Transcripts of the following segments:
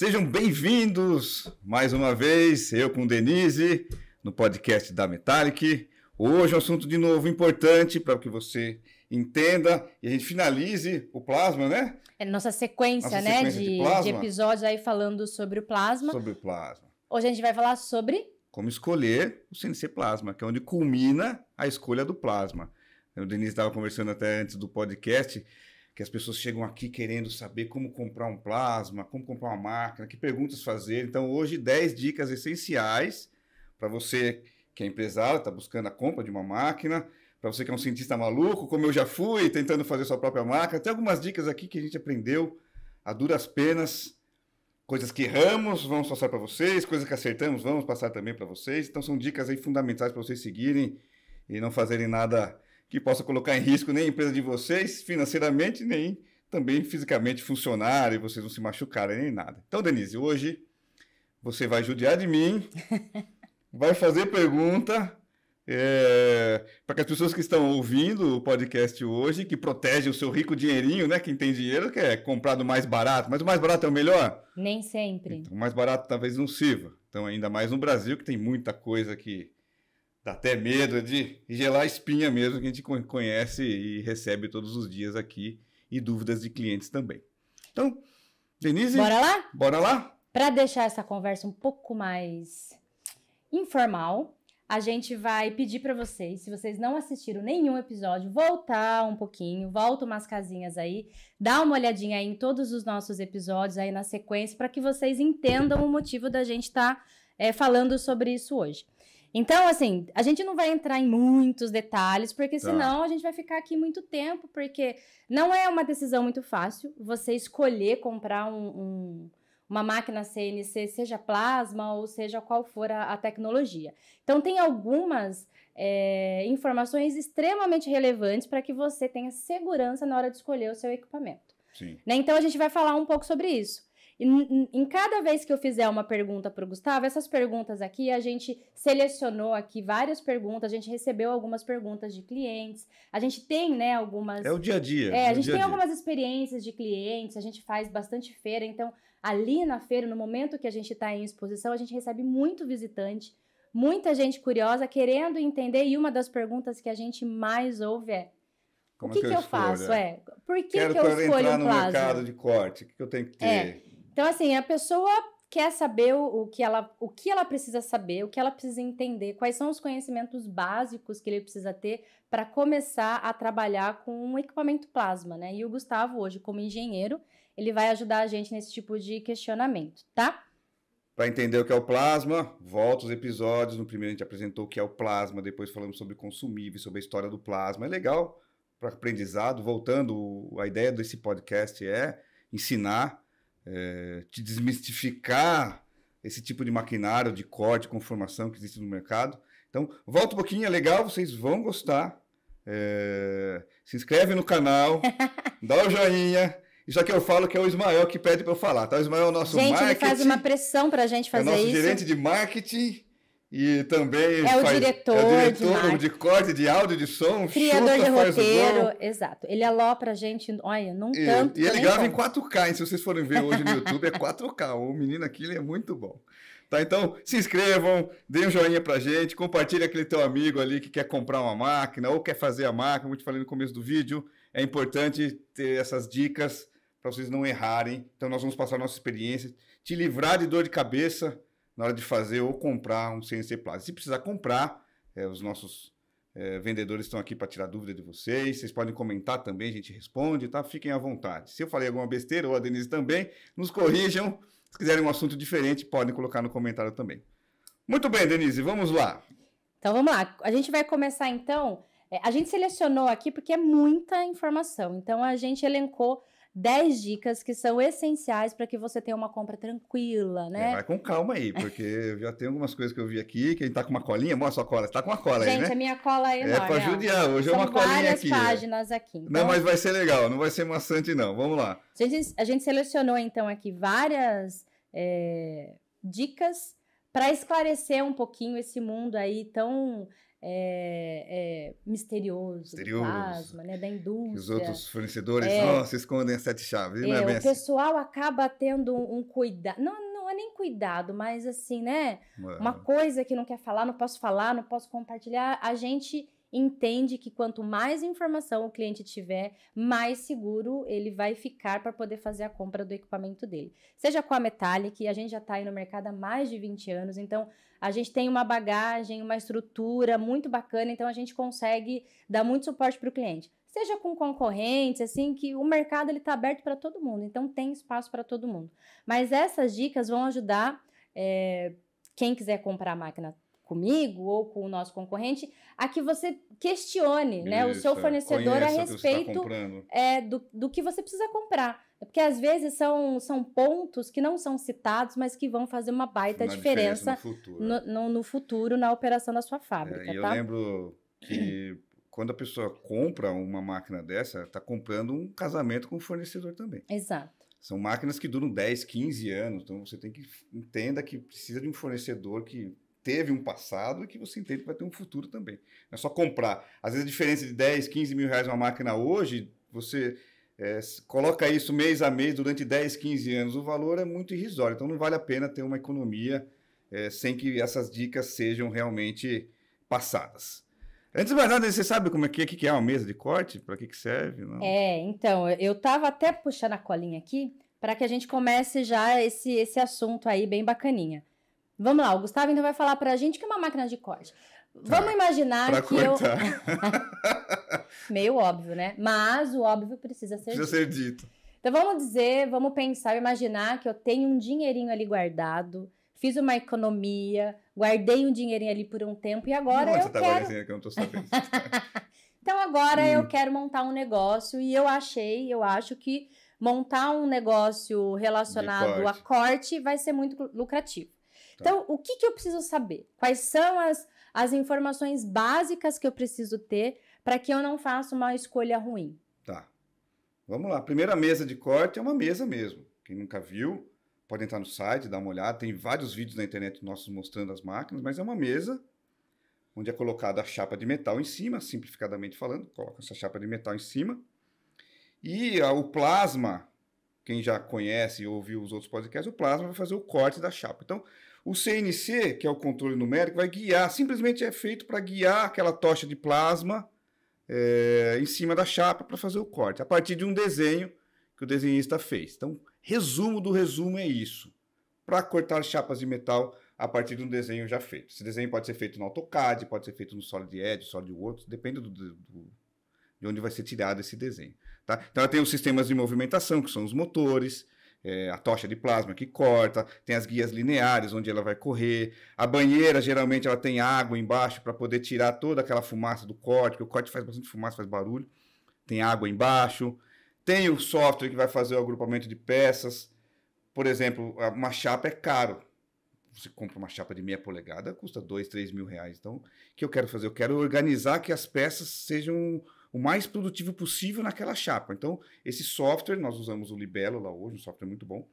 Sejam bem-vindos mais uma vez, eu com Denise, no podcast da Metallic. Hoje é um assunto de novo importante para que você entenda e a gente finalize o plasma, né? É nossa sequência, de episódios aí falando sobre o plasma. Sobre o plasma. Hoje a gente vai falar sobre... como escolher o CNC Plasma, que é onde culmina a escolha do plasma. O Denise estava conversando até antes do podcast, que as pessoas chegam aqui querendo saber como comprar um plasma, como comprar uma máquina, que perguntas fazer. Então, hoje, 10 dicas essenciais para você que é empresário, está buscando a compra de uma máquina, para você que é um cientista maluco, como eu já fui, tentando fazer sua própria máquina. Tem algumas dicas aqui que a gente aprendeu a duras penas, coisas que erramos, vamos passar para vocês, coisas que acertamos, vamos passar também para vocês. Então, são dicas aí fundamentais para vocês seguirem e não fazerem nada que possa colocar em risco nem a empresa de vocês, financeiramente, nem também fisicamente funcionar e vocês não se machucarem nem nada. Então, Denise, hoje você vai judiar de mim, vai fazer pergunta para que as pessoas que estão ouvindo o podcast hoje, que protege o seu rico dinheirinho, né? Quem tem dinheiro quer comprar do mais barato, mas o mais barato é o melhor? Nem sempre. Então, o mais barato talvez não sirva. Então, ainda mais no Brasil, que tem muita coisa que dá até medo de gelar a espinha mesmo, que a gente conhece e recebe todos os dias aqui, e dúvidas de clientes também. Então, Denise... bora lá? Bora lá? Para deixar essa conversa um pouco mais informal, a gente vai pedir para vocês, se vocês não assistiram nenhum episódio, voltar um pouquinho, volta umas casinhas aí, dá uma olhadinha aí em todos os nossos episódios aí na sequência, para que vocês entendam o motivo da gente estar falando sobre isso hoje. Então, assim, a gente não vai entrar em muitos detalhes, porque senão a gente vai ficar aqui muito tempo, porque não é uma decisão muito fácil você escolher comprar uma máquina CNC, seja plasma ou seja qual for a tecnologia. Então, tem algumas informações extremamente relevantes para que você tenha segurança na hora de escolher o seu equipamento. Sim. Né? Então, a gente vai falar um pouco sobre isso. Em cada vez que eu fizer uma pergunta para o Gustavo, essas perguntas aqui, a gente selecionou aqui várias perguntas, a gente recebeu algumas perguntas de clientes, a gente tem, né, algumas... É o dia a dia. a gente tem algumas experiências de clientes, a gente faz bastante feira, então ali na feira, no momento que a gente está em exposição, a gente recebe muito visitante, muita gente curiosa, querendo entender, e uma das perguntas que a gente mais ouve é: o que eu faço? Por que eu escolho um plasma? Quero entrar no mercado de corte, o que eu tenho que ter? Então, assim, a pessoa quer saber o que ela precisa saber, o que ela precisa entender, quais são os conhecimentos básicos que ele precisa ter para começar a trabalhar com um equipamento plasma, né? E o Gustavo, hoje, como engenheiro, ele vai ajudar a gente nesse tipo de questionamento, tá? Para entender o que é o plasma, volta os episódios. No primeiro a gente apresentou o que é o plasma, depois falamos sobre consumíveis, sobre a história do plasma. É legal para aprendizado. Voltando, a ideia desse podcast é ensinar, te desmistificar esse tipo de maquinário de corte, conformação que existe no mercado. Então, volta um pouquinho, é legal, vocês vão gostar. Se inscreve no canal, dá o joinha. Isso aqui eu falo que é o Ismael que pede para eu falar, tá? O Ismael é o nosso marketing. Ele faz uma pressão para a gente fazer isso. É o nosso gerente de marketing e também é o diretor de corte, de áudio, de som, criador de roteiro, exato. Ele alopra a gente, olha, num tanto. E ele grava em 4K, e se vocês forem ver hoje no YouTube, é 4K. O menino aqui, ele é muito bom. Tá, então, se inscrevam, deem um joinha pra gente, compartilhe aquele teu amigo ali que quer comprar uma máquina ou quer fazer a máquina, como eu te falei no começo do vídeo. É importante ter essas dicas para vocês não errarem. Então, nós vamos passar a nossa experiência, te livrar de dor de cabeça na hora de fazer ou comprar um CNC Plasma. Se precisar comprar, os nossos vendedores estão aqui para tirar dúvida de vocês. Vocês podem comentar também, a gente responde, tá? Fiquem à vontade. Se eu falei alguma besteira, ou a Denise também, nos corrijam. Se quiserem um assunto diferente, podem colocar no comentário também. Muito bem, Denise, vamos lá. Então, vamos lá. A gente vai começar, então... a gente selecionou aqui porque é muita informação. Então, a gente elencou 10 dicas que são essenciais para que você tenha uma compra tranquila, né? Vai com calma aí, porque já tem algumas coisas que eu vi aqui, que a gente tá com uma colinha. Mostra a cola, você tá com uma cola aí, né? Gente, a minha cola é enorme. É para judiar, hoje é uma colinha aqui. São várias páginas aqui. Então, não, mas vai ser legal, não vai ser maçante não. Vamos lá. A gente selecionou, então, aqui várias dicas para esclarecer um pouquinho esse mundo aí tão misterioso do plasma, né, da indústria. Os outros fornecedores, nossa, escondem as 7 chaves. Não é bem o pessoal acaba tendo um cuidado, não é nem cuidado, mas assim, né, uma coisa que não quer falar, não posso compartilhar. A gente entende que quanto mais informação o cliente tiver, mais seguro ele vai ficar para poder fazer a compra do equipamento dele. Seja com a Metallic, a gente já está aí no mercado há mais de 20 anos, então a gente tem uma bagagem, uma estrutura muito bacana, então a gente consegue dar muito suporte para o cliente. Seja com concorrentes, assim, que o mercado está aberto para todo mundo, então tem espaço para todo mundo. Mas essas dicas vão ajudar quem quiser comprar a máquina comigo ou com o nosso concorrente, a que você questione, né, o seu fornecedor a respeito do que você precisa comprar. Porque às vezes são pontos que não são citados, mas que vão fazer uma baita diferença no futuro, na operação da sua fábrica. Eu lembro que quando a pessoa compra uma máquina dessa, está comprando um casamento com o fornecedor também. Exato. São máquinas que duram 10, 15 anos, então você tem que entenda que precisa de um fornecedor que teve um passado e que você entende que vai ter um futuro também. Não é só comprar. Às vezes a diferença de 10, 15 mil reais uma máquina hoje, você coloca isso mês a mês durante 10, 15 anos, o valor é muito irrisório. Então não vale a pena ter uma economia sem que essas dicas sejam realmente passadas. Antes de mais nada, você sabe como que é uma mesa de corte? Para que serve? Não? Então, eu estava até puxando a colinha aqui para que a gente comece já esse assunto aí bem bacaninha. Vamos lá, o Gustavo então vai falar pra gente que é uma máquina de corte. Vamos imaginar pra que cortar. Meio óbvio, né? Mas o óbvio precisa ser dito. Então vamos pensar, imaginar que eu tenho um dinheirinho ali guardado, fiz uma economia, guardei um dinheirinho ali por um tempo e agora eu quero... que eu não tô sabendo. Então agora eu quero montar um negócio e eu acho que montar um negócio relacionado a corte vai ser muito lucrativo. Então, o que eu preciso saber? Quais são as informações básicas que eu preciso ter para que eu não faça uma escolha ruim? Tá. Vamos lá. A primeira mesa de corte é uma mesa mesmo. Quem nunca viu, pode entrar no site, dar uma olhada. Tem vários vídeos na internet nossos mostrando as máquinas, mas é uma mesa onde é colocada a chapa de metal em cima, simplificadamente falando. Coloca essa chapa de metal em cima. E o plasma, quem já conhece e ouviu os outros podcasts, o plasma vai fazer o corte da chapa. Então, o CNC, que é o controle numérico, vai guiar, simplesmente é feito para guiar aquela tocha de plasma em cima da chapa para fazer o corte, a partir de um desenho que o desenhista fez. Então, resumo do resumo é isso. Para cortar chapas de metal a partir de um desenho já feito. Esse desenho pode ser feito no AutoCAD, pode ser feito no SolidEdge, SolidWorks, depende de onde vai ser tirado esse desenho. Tá? Então, ela tem os sistemas de movimentação, que são os motores, a tocha de plasma que corta, tem as guias lineares onde ela vai correr, a banheira geralmente ela tem água embaixo para poder tirar toda aquela fumaça do corte, porque o corte faz bastante fumaça, faz barulho, tem água embaixo, tem o software que vai fazer o agrupamento de peças. Por exemplo, uma chapa é caro, você compra uma chapa de 0,5 polegada, custa 2, 3 mil reais. Então, o que eu quero fazer? Eu quero organizar que as peças sejam o mais produtivo possível naquela chapa. Então, esse software, nós usamos o Libelo lá hoje, um software muito bom,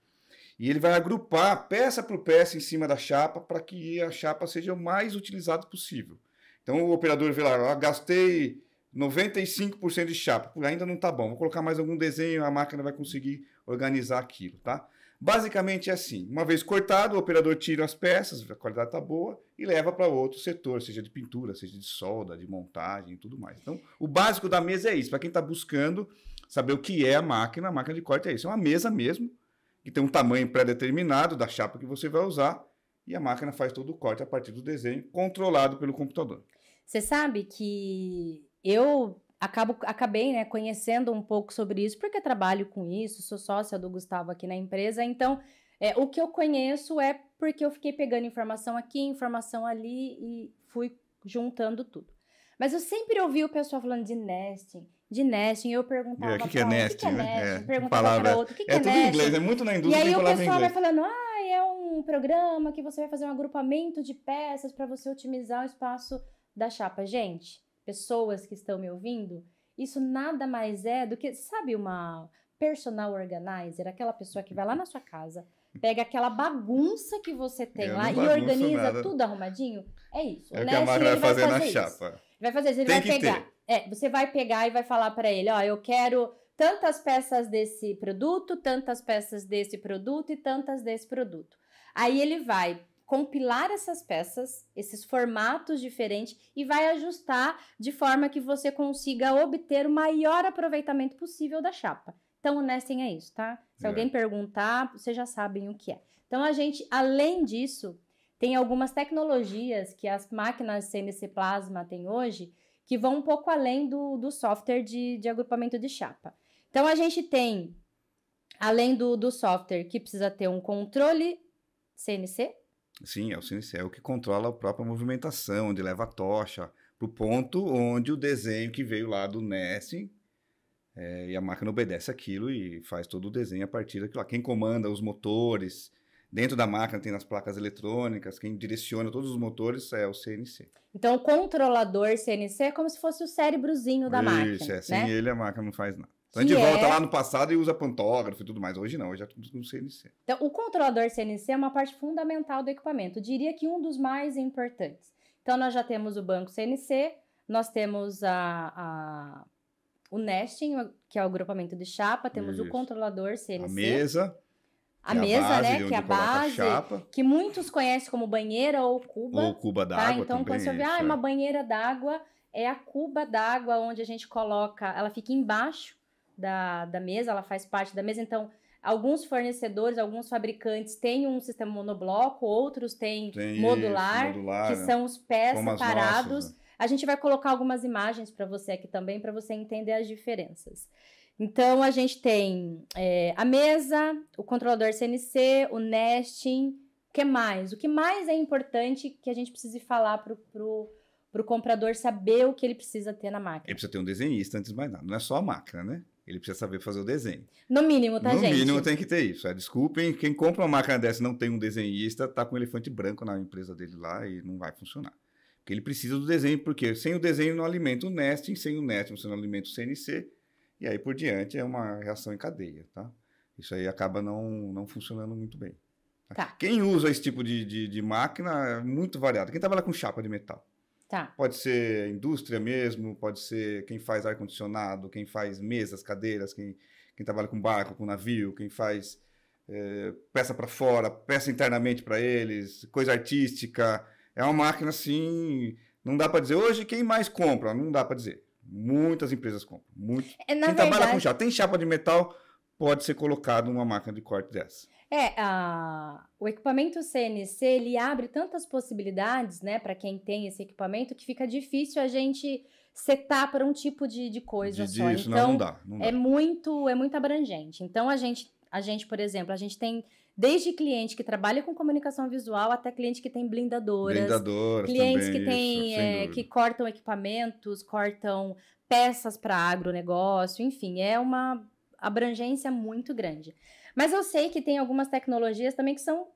e ele vai agrupar peça por peça em cima da chapa para que a chapa seja o mais utilizada possível. Então, o operador vê lá, gastei 95% de chapa, ainda não está bom, vou colocar mais algum desenho, a máquina vai conseguir organizar aquilo, tá? Basicamente é assim, uma vez cortado, o operador tira as peças, a qualidade está boa, e leva para outro setor, seja de pintura, seja de solda, de montagem e tudo mais. Então, o básico da mesa é isso. Para quem está buscando saber o que é a máquina de corte é isso. É uma mesa mesmo, que tem um tamanho pré-determinado da chapa que você vai usar, e a máquina faz todo o corte a partir do desenho, controlado pelo computador. Você sabe que eu acabei, né, conhecendo um pouco sobre isso, porque trabalho com isso, sou sócia do Gustavo aqui na empresa, então o que eu conheço é porque eu fiquei pegando informação aqui, informação ali e fui juntando tudo. Mas eu sempre ouvi o pessoal falando de nesting, e eu perguntava o que é nesting? O que é nesting? Perguntava para outro, o que é nesting? É tudo em inglês, é muito na indústria. E aí o pessoal vai falando, é um programa que você vai fazer um agrupamento de peças para você otimizar o espaço da chapa. Gente, pessoas que estão me ouvindo, isso nada mais é do que, sabe, uma personal organizer, aquela pessoa que vai lá na sua casa, pega aquela bagunça que você tem Eu lá não e bagunço organiza nada. tudo arrumadinho. É isso. É O o que a Nest, máquina ele vai fazer na isso. chapa. Vai fazer isso, ele Tem vai que pegar. Você vai pegar e vai falar para ele, ó, eu quero tantas peças desse produto, tantas peças desse produto e tantas desse produto. Aí ele vai compilar essas peças, esses formatos diferentes e vai ajustar de forma que você consiga obter o maior aproveitamento possível da chapa. Então, o nesting é isso, tá? Se alguém perguntar, vocês já sabem o que é. Então, a gente, além disso, tem algumas tecnologias que as máquinas CNC Plasma têm hoje que vão um pouco além do software de agrupamento de chapa. Então, a gente tem, além do software, que precisa ter um controle CNC. Sim, é o CNC, é o que controla a própria movimentação, onde leva a tocha para o ponto onde o desenho que veio lá do nesting, e a máquina obedece aquilo e faz todo o desenho a partir daquilo lá. Quem comanda os motores, dentro da máquina tem as placas eletrônicas, quem direciona todos os motores é o CNC. Então, o controlador CNC é como se fosse o cérebrozinho da máquina. Isso, sem né? ele a máquina não faz nada. Então a gente volta lá no passado e usa pantógrafo e tudo mais. Hoje não, hoje é tudo com CNC. Então, o controlador CNC é uma parte fundamental do equipamento. Eu diria que um dos mais importantes. Então, nós já temos o banco CNC, nós temos o nesting, que é o agrupamento de chapa, temos o controlador CNC. A mesa. A mesa, né? Que é a base, que muitos conhecem como banheira ou cuba. Ou cuba d'água. Então, também, quando você vê, uma banheira d'água, é a cuba d'água onde a gente coloca, ela fica embaixo da mesa, ela faz parte da mesa. Então, alguns fornecedores, alguns fabricantes têm um sistema monobloco, outros têm modular, que são os pés separados. Nossas, né? A gente vai colocar algumas imagens para você aqui também, para você entender as diferenças. Então, a gente tem a mesa, o controlador CNC, o nesting, o que mais? O que mais é importante que a gente precise falar para o comprador saber o que ele precisa ter na máquina? Ele precisa ter um desenhista antes de mais nada. Não é só a máquina, né? Ele precisa saber fazer o desenho. No mínimo, tá, gente? No mínimo tem que ter isso. Desculpem, quem compra uma máquina dessa e não tem um desenhista, tá com um elefante branco na empresa dele lá e não vai funcionar. Porque ele precisa do desenho, porque sem o desenho não alimenta o nesting, sem o nesting você não alimenta o CNC, e aí por diante é uma reação em cadeia, tá? Isso aí acaba não funcionando muito bem. Tá. Quem usa esse tipo de máquina é muito variado. Quem trabalha com chapa de metal. Tá. Pode ser indústria mesmo, pode ser quem faz ar-condicionado, quem faz mesas, cadeiras, quem trabalha com barco, com navio, quem faz peça para fora, peça internamente para eles, coisa artística. É uma máquina assim, não dá para dizer. Hoje, quem mais compra? Não dá para dizer. Muitas empresas compram. Quem trabalha com chapa, tem chapa de metal, pode ser colocado numa máquina de corte dessa. O equipamento CNC, ele abre tantas possibilidades, né, para quem tem esse equipamento, que fica difícil a gente setar para um tipo de coisa só. Disso, então, não dá. É muito abrangente. Então, a gente, por exemplo, a gente tem desde cliente que trabalha com comunicação visual até cliente que tem blindadoras clientes também, que tem que cortam equipamentos, cortam peças para agronegócio, enfim, é uma abrangência muito grande. Mas eu sei que tem algumas tecnologias também que são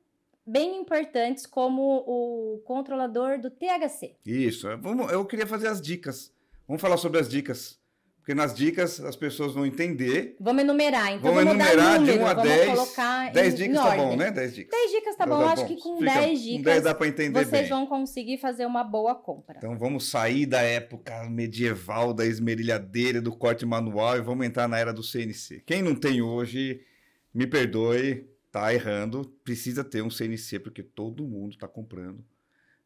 bem importantes, como o controlador do THC. Isso. Eu queria fazer as dicas. Vamos falar sobre as dicas. Porque nas dicas as pessoas vão entender. Vamos enumerar. Então, vamos enumerar número, de 1 a 10. Colocar 10 dicas tá ordem. bom, né? 10 dicas. 10 dicas tá bom. Eu acho que com 10 dicas com 10 dá para entender vocês bem. vão conseguir fazer uma boa compra. Então vamos sair da época medieval, da esmerilhadeira, do corte manual e vamos entrar na era do CNC. Quem não tem hoje, me perdoe, tá errando. Precisa ter um CNC, porque todo mundo está comprando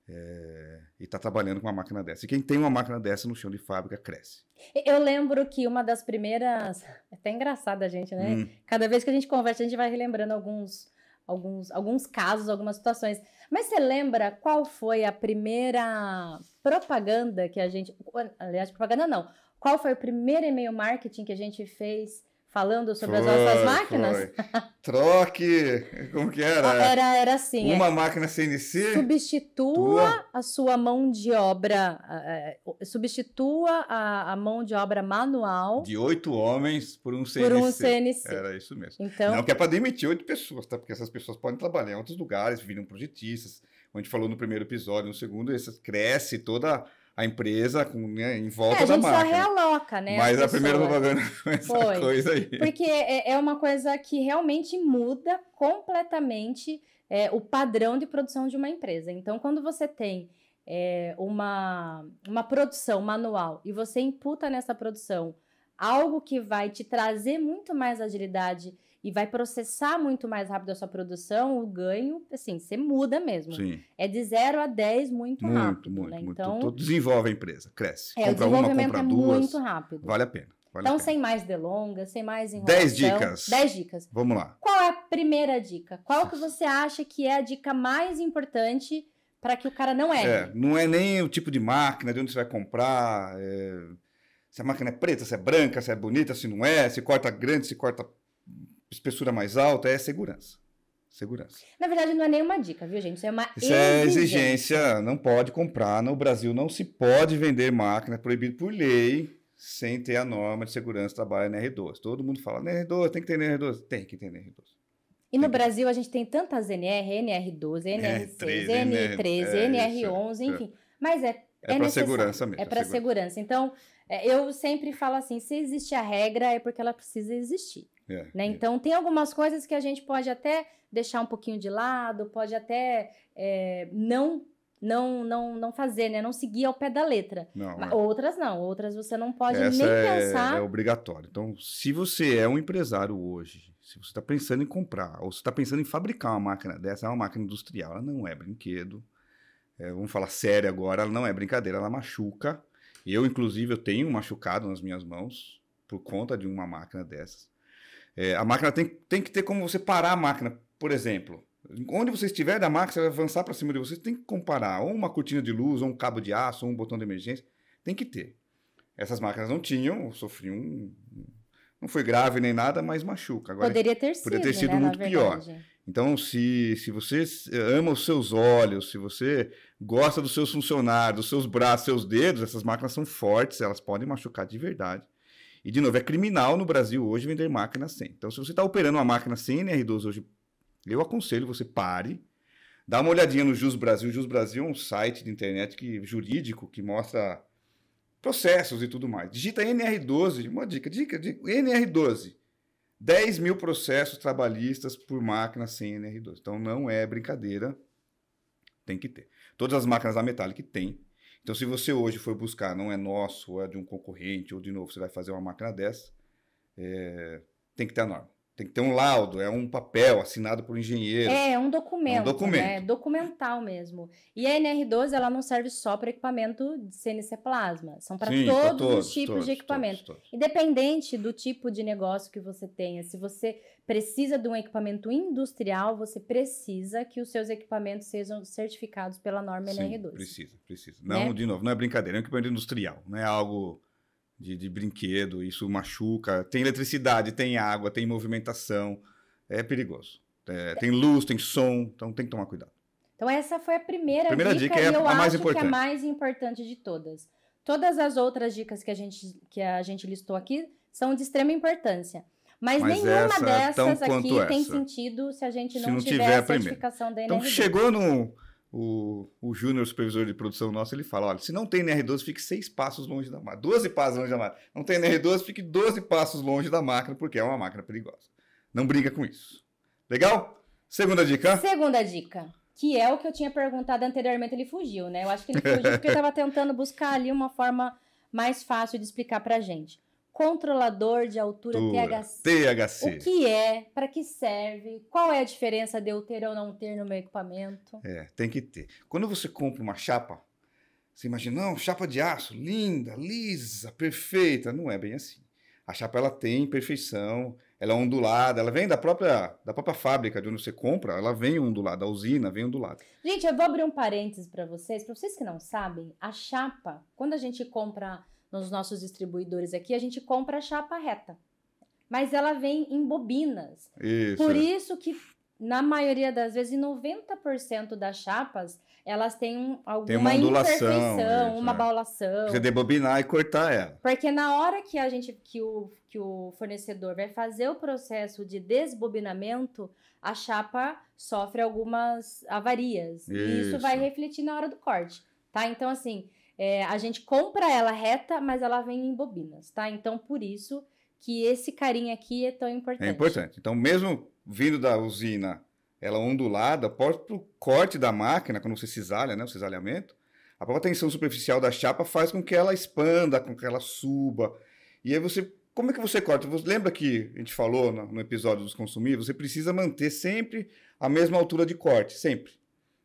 e está trabalhando com uma máquina dessa. E quem tem uma máquina dessa no chão de fábrica cresce. Eu lembro que uma das primeiras... É até engraçado a gente, né? Cada vez que a gente conversa, a gente vai relembrando alguns casos, algumas situações. Mas você lembra qual foi a primeira propaganda que a gente... Aliás, propaganda não. Qual foi o primeiro e-mail marketing que a gente fez falando sobre as nossas máquinas? Foi. Troque, como que era? Era assim. Uma máquina CNC. Substitua a sua mão de obra, substitua a mão de obra manual. De 8 homens por um CNC. Por um CNC. Era isso mesmo. Então, não que é para demitir 8 pessoas, tá? Porque essas pessoas podem trabalhar em outros lugares, viram projetistas. Como a gente falou no primeiro episódio, no segundo, cresce toda a empresa né, em volta a da gente máquina. só realoca, né? Mas a primeira propaganda foi essa coisa aí. Porque é uma coisa que realmente muda completamente o padrão de produção de uma empresa. Então, quando você tem uma produção manual e você imputa nessa produção algo que vai te trazer muito mais agilidade e vai processar muito mais rápido a sua produção, o ganho, assim, você muda mesmo. Sim. É de 0 a 10 muito rápido, né? Então, desenvolve a empresa, cresce. O desenvolvimento compra duas, muito rápido. Vale a pena. Então, sem mais delongas, sem mais enrolação. 10 dicas. 10 dicas. Vamos lá. Qual é a primeira dica? Qual que você acha que é a dica mais importante para que o cara não erre? Não é nem o tipo de máquina, de onde você vai comprar, se a máquina é preta, se é branca, se é bonita, se não é, se corta grande, se corta espessura mais alta, é segurança. Segurança. Na verdade, não é nenhuma dica, viu, gente? Isso é uma exigência. Isso é exigência, não pode comprar. No Brasil não se pode vender máquina, proibido por lei, sem ter a norma de segurança de trabalho NR12. Todo mundo fala, NR12, tem que ter NR12. Tem que ter NR12. E no Brasil a gente tem tantas NR, NR12, NR6, NR13, NR11, enfim. Mas é para segurança mesmo. É para segurança. Então, eu sempre falo assim, se existe a regra é porque ela precisa existir. Né? Então, tem algumas coisas que a gente pode até deixar um pouquinho de lado, pode até não fazer, né? Não seguir ao pé da letra. Outras não, outras você não pode nem pensar. É obrigatório. Então, se você é um empresário hoje, se você está pensando em comprar, ou se está pensando em fabricar uma máquina dessa, é uma máquina industrial, ela não é brinquedo. Vamos falar sério agora, ela não é brincadeira, ela machuca. Inclusive, eu tenho machucado nas minhas mãos por conta de uma máquina dessas. A máquina tem que ter como você parar a máquina, por exemplo. Onde você estiver da máquina, você vai avançar para cima de você, tem que comparar ou uma cortina de luz, ou um cabo de aço, ou um botão de emergência. Tem que ter. Essas máquinas não tinham, eu sofri não foi grave nem nada, mas machuca. Agora, poderia ter sido, né, muito pior. Então, se você ama os seus olhos, se você gosta dos seus funcionários, dos seus braços, seus dedos, essas máquinas são fortes, elas podem machucar de verdade. E, de novo, é criminal no Brasil hoje vender máquina sem. Então, se você está operando uma máquina sem NR12 hoje, eu aconselho você pare, dá uma olhadinha no Jus Brasil. O Jus Brasil é um site de internet jurídico que mostra processos e tudo mais. Digita NR12, uma dica, NR12. 10 mil processos trabalhistas por máquina sem NR12. Então, não é brincadeira, tem que ter. Todas as máquinas da Metallic tem. Então, se você hoje for buscar, não é nosso, ou é de um concorrente, ou de novo, você vai fazer uma máquina dessa, tem que ter a norma. Tem que ter um laudo, é um papel assinado por engenheiro. É um documento. Né? Documental mesmo. E a NR12, ela não serve só para equipamento de CNC Plasma. São para todos os tipos de equipamento. Todos. Independente do tipo de negócio que você tenha, se você precisa de um equipamento industrial, você precisa que os seus equipamentos sejam certificados pela norma NR12. Precisa. Não, de novo, não é brincadeira, é um equipamento industrial, não é algo de brinquedo, isso machuca. Tem eletricidade, tem água, tem movimentação, é perigoso. Tem luz, tem som, então tem que tomar cuidado. Então essa foi a primeira dica e eu acho que é a mais importante de todas. Todas as outras dicas que a gente listou aqui são de extrema importância. Mas nenhuma dessas aqui tem sentido se a gente não tiver a certificação da NR12. Então, chegou o júnior supervisor de produção nosso, ele fala, olha, se não tem NR12, fique 6 passos longe da máquina, 12 passos longe da máquina. Não tem NR12, fique 12 passos longe da máquina, porque é uma máquina perigosa. Não briga com isso. Legal? Segunda dica, que é o que eu tinha perguntado anteriormente, ele fugiu, né? Eu acho que ele fugiu porque ele estava tentando buscar ali uma forma mais fácil de explicar pra gente. Controlador de altura THC. O que é? Para que serve? Qual é a diferença de eu ter ou não ter no meu equipamento? Tem que ter. Quando você compra uma chapa, você imagina, não, chapa de aço, linda, lisa, perfeita. Não é bem assim. A chapa, ela tem perfeição, ela é ondulada, ela vem da própria fábrica de onde você compra, ela vem ondulada, a usina vem ondulada. Gente, eu vou abrir um parênteses para vocês que não sabem, a chapa, quando a gente compra nos nossos distribuidores aqui, a gente compra a chapa reta. Mas ela vem em bobinas. Isso. Por isso que, na maioria das vezes, em 90% das chapas, elas têm alguma imperfeição, uma baulação. Você debobinar e cortar ela. Porque na hora que o fornecedor vai fazer o processo de desbobinamento, a chapa sofre algumas avarias. E isso vai refletir na hora do corte. Tá? Então, assim, A gente compra ela reta, mas ela vem em bobinas, tá? Então, por isso que esse carinho aqui é tão importante. É importante. Então, mesmo vindo da usina, ela ondulada, para o corte da máquina, quando você cisalha, né, o cisalhamento, a própria tensão superficial da chapa faz com que ela expanda, com que ela suba. E aí você... Como é que você corta? Você lembra que a gente falou no episódio dos consumíveis? Você precisa manter sempre a mesma altura de corte, sempre.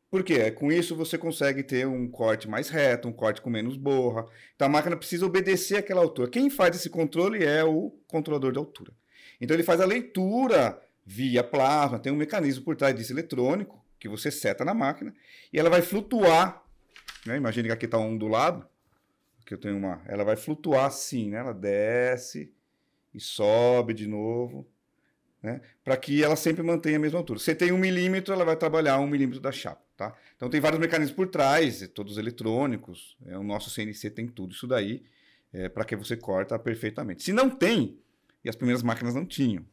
Por quê? Com isso você consegue ter um corte mais reto, um corte com menos borra. Então a máquina precisa obedecer àquela altura. Quem faz esse controle é o controlador de altura. Então ele faz a leitura via plasma, tem um mecanismo por trás disso eletrônico, que você seta na máquina, e ela vai flutuar. Né? Imagina que aqui está um ondulado, que eu tenho uma. Ela vai flutuar assim, né? Ela desce e sobe de novo, né? Para que ela sempre mantenha a mesma altura. Se tem 1 milímetro, ela vai trabalhar 1 milímetro da chapa, tá? Então tem vários mecanismos por trás, todos eletrônicos. O nosso CNC tem tudo isso daí, para que você corta perfeitamente. Se não tem, e as primeiras máquinas não tinham,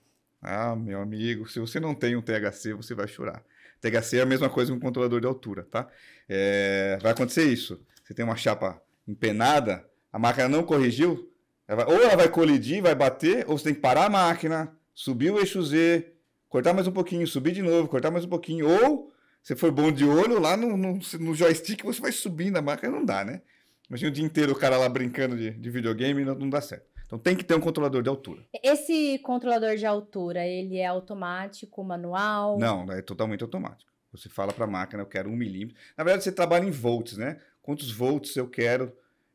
meu amigo, se você não tem um THC, você vai chorar. THC é a mesma coisa que um controlador de altura, tá? Vai acontecer isso. Você tem uma chapa empenada, a máquina não corrigiu, ou ela vai colidir, vai bater, ou você tem que parar a máquina, subir o eixo Z, cortar mais um pouquinho, subir de novo, cortar mais um pouquinho, ou você foi bom de olho, lá no joystick você vai subindo a máquina, não dá, né? Imagina o dia inteiro o cara lá brincando de videogame, não dá certo. Então tem que ter um controlador de altura. Esse controlador de altura, ele é automático, manual? Não, é totalmente automático. Você fala para a máquina, eu quero 1 milímetro. Na verdade, você trabalha em volts, né? Quantos volts eu quero?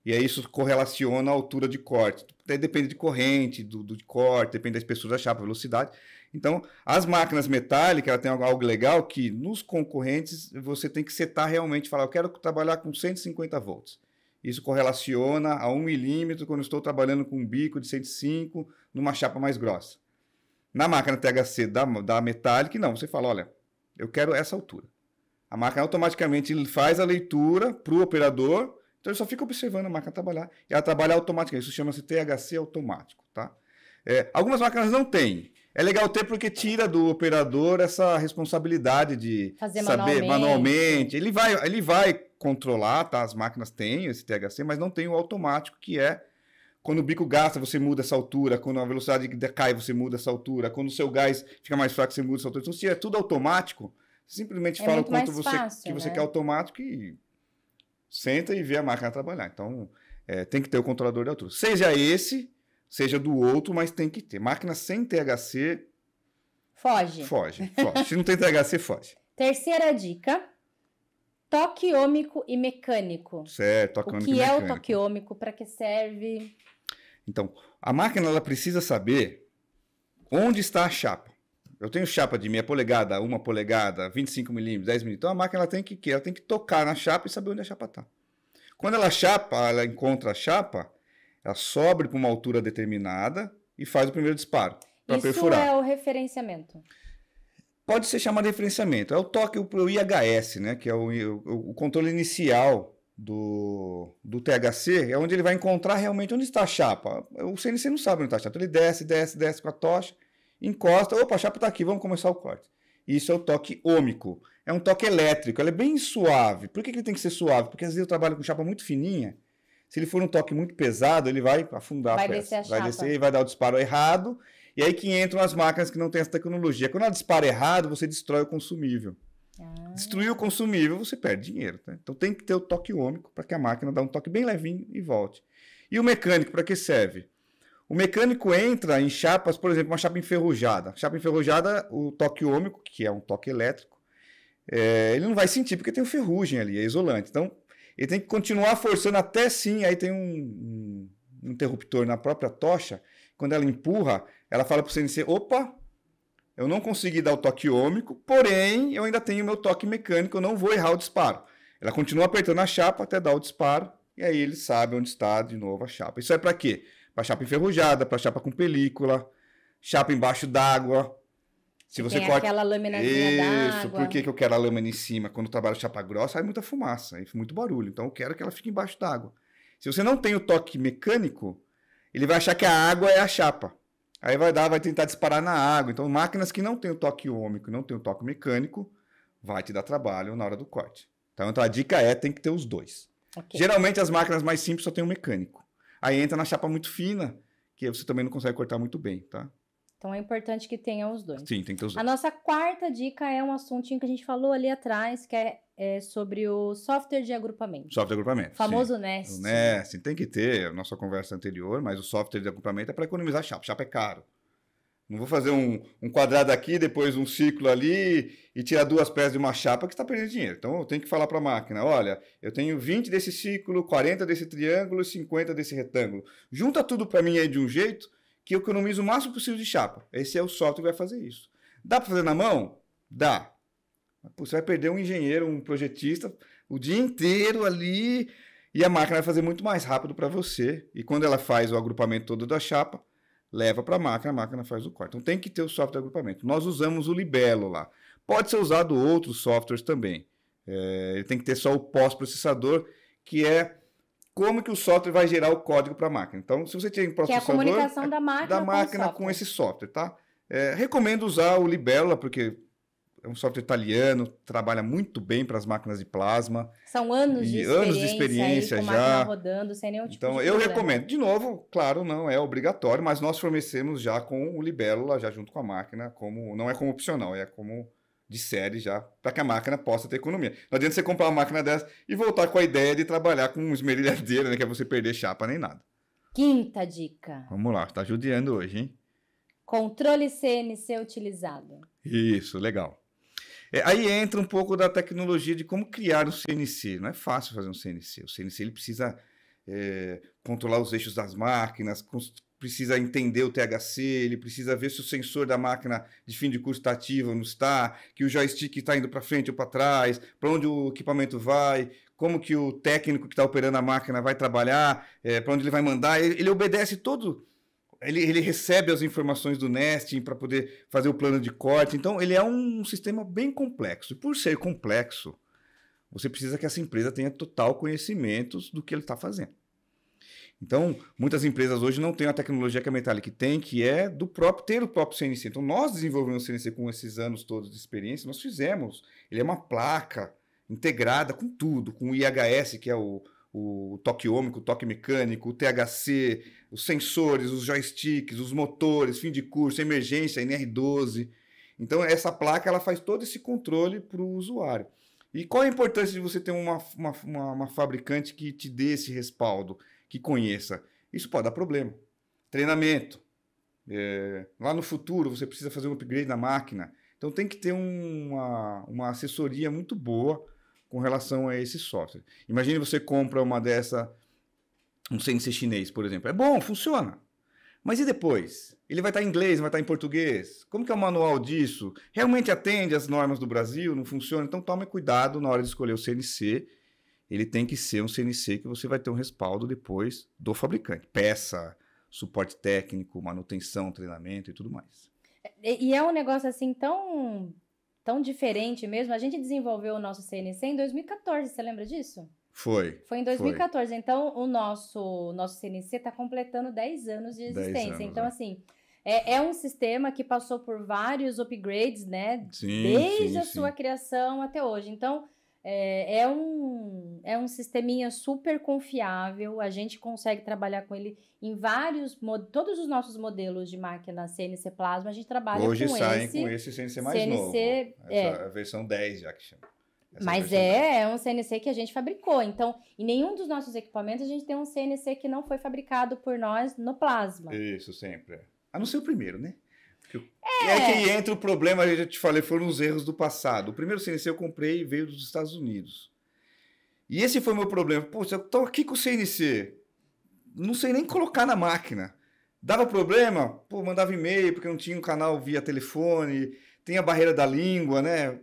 E aí isso correlaciona a altura de corte. Depende de corrente, do corte, depende da espessura da chapa, velocidade. Então, as máquinas metálicas, ela tem algo legal que nos concorrentes você tem que setar realmente, falar, eu quero trabalhar com 150 volts. Isso correlaciona a 1 milímetro quando eu estou trabalhando com um bico de 105 numa chapa mais grossa. Na máquina THC da Metallic, não. Você fala, olha, eu quero essa altura. A máquina automaticamente faz a leitura para o operador, então ele só fica observando a máquina trabalhar. E ela trabalha automaticamente. Isso chama-se THC automático, tá? Algumas máquinas não têm. É legal ter porque tira do operador essa responsabilidade de fazer saber manualmente. Ele vai controlar, tá? As máquinas têm esse THC, mas não tem o automático, que é quando o bico gasta, você muda essa altura. Quando a velocidade decai, você muda essa altura. Quando o seu gás fica mais fraco, você muda essa altura. Então, se é tudo automático, você simplesmente fala o quanto você quer automático e senta e vê a máquina trabalhar. Então, tem que ter o controlador de altura. Seja esse, seja do outro, mas tem que ter. Máquina sem THC... Foge. Se não tem THC, foge. Terceira dica. Toque ômico e mecânico. Certo, toque ômico e mecânico. O que é o toque ômico? Para que serve? Então, a máquina ela precisa saber onde está a chapa. Eu tenho chapa de meia polegada, 1 polegada, 25 milímetros, 10 milímetros. Então, a máquina ela tem que tocar na chapa e saber onde a chapa está. Quando ela encontra a chapa, ela sobe para uma altura determinada e faz o primeiro disparo para perfurar. Isso é o referenciamento. Pode ser chamado de referenciamento. É o toque, o IHS, né? Que é o controle inicial do THC, é onde ele vai encontrar realmente onde está a chapa. O CNC não sabe onde está a chapa. Ele desce com a tocha, encosta. Opa, a chapa está aqui, vamos começar o corte. Isso é o toque ômico. É um toque elétrico, ele é bem suave. Por que ele tem que ser suave? Porque às vezes eu trabalho com chapa muito fininha. Se ele for um toque muito pesado, ele vai afundar a peça. Vai descer e vai dar o disparo errado. E aí que entram as máquinas que não têm essa tecnologia. Quando ela dispara errado, você destrói o consumível. Destruir o consumível, você perde dinheiro. Tá? Então tem que ter o toque ômico para que a máquina dê um toque bem levinho e volte. E o mecânico, para que serve? O mecânico entra em chapas, por exemplo, uma chapa enferrujada. Chapa enferrujada, o toque ômico, que é um toque elétrico, ele não vai sentir porque tem um ferrugem ali, é isolante. Então, ele tem que continuar forçando até sim, aí tem um interruptor na própria tocha. Quando ela empurra, ela fala para o CNC, opa, eu não consegui dar o toque ômico, porém, eu ainda tenho meu toque mecânico, eu não vou errar o disparo. Ela continua apertando a chapa até dar o disparo, e aí ele sabe onde está de novo a chapa. Isso é para quê? Para chapa enferrujada, para chapa com película, chapa embaixo d'água. Se você tem corta... aquela laminazinha d'água. Isso, por que eu quero a lâmina em cima? Quando eu trabalho chapa grossa, sai muita fumaça, sai muito barulho. Então eu quero que ela fique embaixo d'água. Se você não tem o toque mecânico, ele vai achar que a água é a chapa. Aí vai tentar disparar na água. Então, máquinas que não têm o toque ômico e não têm o toque mecânico, vai te dar trabalho na hora do corte. Então a dica tem que ter os dois. Ok. Geralmente as máquinas mais simples só tem um mecânico. Aí entra na chapa muito fina, que você também não consegue cortar muito bem, tá? Então é importante que tenham os dois. Sim, tem que ter os A dois. nossa quarta dica é um assuntinho que a gente falou ali atrás, que é sobre o software de agrupamento. Software de agrupamento. O famoso sim. Nest. O Nest, tem que ter, a nossa conversa anterior, mas o software de agrupamento é para economizar chapa. Chapa é caro. Não vou fazer um quadrado aqui, depois um círculo ali e tirar 2 peças de uma chapa que está perdendo dinheiro. Então eu tenho que falar para a máquina, olha, eu tenho 20 desse círculo, 40 desse triângulo e 50 desse retângulo. Junta tudo para mim aí de um jeito que eu economizo o máximo possível de chapa. Esse é o software que vai fazer isso. Dá para fazer na mão? Dá. Você vai perder um engenheiro, um projetista, o dia inteiro ali e a máquina vai fazer muito mais rápido para você. E quando ela faz o agrupamento todo da chapa, leva para a máquina faz o corte. Então tem que ter o software de agrupamento. Nós usamos o Libelo lá. Pode ser usado outros softwares também. Ele tem que ter só o pós-processador, que é como que o software vai gerar o código para a máquina. Então, se você tem um processador... Que é a comunicação da máquina com esse software, tá? Recomendo usar o Libélula, porque é um software italiano, trabalha muito bem para as máquinas de plasma. São anos de experiência aí, com já. Máquina rodando, sem nenhum tipo então, de eu problema. recomendo. De novo, claro, não é obrigatório, mas nós fornecemos já com o Libélula, já junto com a máquina, não é como opcional, é como de série já, para que a máquina possa ter economia. Não adianta você comprar uma máquina dessa e voltar com a ideia de trabalhar com esmerilhadeira, né, que é você perder chapa nem nada. Quinta dica. Vamos lá, tá judiando hoje, hein? Controle CNC utilizado. Isso, legal. Aí entra um pouco da tecnologia de como criar um CNC. Não é fácil fazer um CNC. O CNC ele precisa controlar os eixos das máquinas, precisa entender o THC, ele precisa ver se o sensor da máquina de fim de curso está ativo ou não está, que o joystick está indo para frente ou para trás, para onde o equipamento vai, como que o técnico que está operando a máquina vai trabalhar, para onde ele vai mandar. Ele obedece todo... Ele recebe as informações do nesting para poder fazer o plano de corte. Então, ele é um sistema bem complexo. E por ser complexo, você precisa que essa empresa tenha total conhecimento do que ele está fazendo. Então, muitas empresas hoje não têm a tecnologia que a Metallic tem, que é ter o próprio CNC. Então, nós desenvolvemos o CNC com esses anos todos de experiência, nós fizemos. Ele é uma placa integrada com tudo, com o IHS, que é o toque ômico, o toque mecânico, o THC, os sensores, os joysticks, os motores, fim de curso, emergência, NR12. Então, essa placa ela faz todo esse controle para o usuário. E qual a importância de você ter uma fabricante que te dê esse respaldo, que conheça? Isso pode dar problema. Treinamento. Lá no futuro, você precisa fazer um upgrade na máquina. Então, tem que ter uma assessoria muito boa com relação a esse software. Imagine você compra um CNC chinês, por exemplo. É bom, funciona. Mas e depois? Ele vai estar em inglês, vai estar em português? Como que é o manual disso? Realmente atende às normas do Brasil? Não funciona? Então tome cuidado na hora de escolher o CNC. Ele tem que ser um CNC que você vai ter um respaldo depois do fabricante. Peça, suporte técnico, manutenção, treinamento e tudo mais. E é um negócio assim tão diferente mesmo. A gente desenvolveu o nosso CNC em 2014, você lembra disso? Foi em 2014. Foi. Então, o nosso CNC está completando 10 anos de existência. Então, assim, é um sistema que passou por vários upgrades, né? Desde a sua criação até hoje. Então, é um sisteminha super confiável. A gente consegue trabalhar com ele em todos os nossos modelos de máquina CNC Plasma. A gente trabalha hoje com saem com esse CNC mais novo. Essa é a versão 10 já que chama. Mas é um CNC que a gente fabricou. Então, em nenhum dos nossos equipamentos a gente tem um CNC que não foi fabricado por nós no plasma. Isso, sempre. A não ser o primeiro, né? Que entra o problema, eu já te falei, foram os erros do passado. O primeiro CNC eu comprei e veio dos Estados Unidos. E esse foi o meu problema. Poxa, eu tô aqui com o CNC, não sei nem colocar na máquina. Dava problema? Mandava e-mail, porque não tinha um canal via telefone, tem a barreira da língua, né?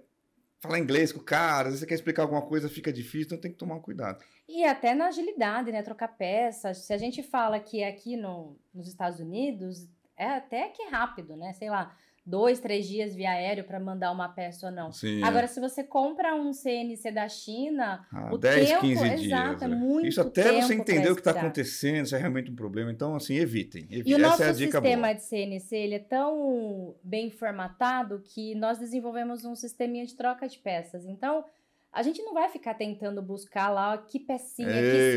Falar inglês com o cara, às vezes você quer explicar alguma coisa, fica difícil, então tem que tomar cuidado. E até na agilidade, né? Trocar peças. Se a gente fala que aqui nos Estados Unidos, é até que rápido, né? Sei lá, 2, 3 dias via aéreo para mandar uma peça ou não. Sim, agora, se você compra um CNC da China, o 10, tempo... 15 dias. Exato, é muito isso até você entender o que está esperar. acontecendo, se é realmente um problema. Então, assim, evitem. E o nosso Essa é a dica sistema boa. de CNC, ele é tão bem formatado que nós desenvolvemos um sisteminha de troca de peças. Então, a gente não vai ficar tentando buscar lá que pecinha,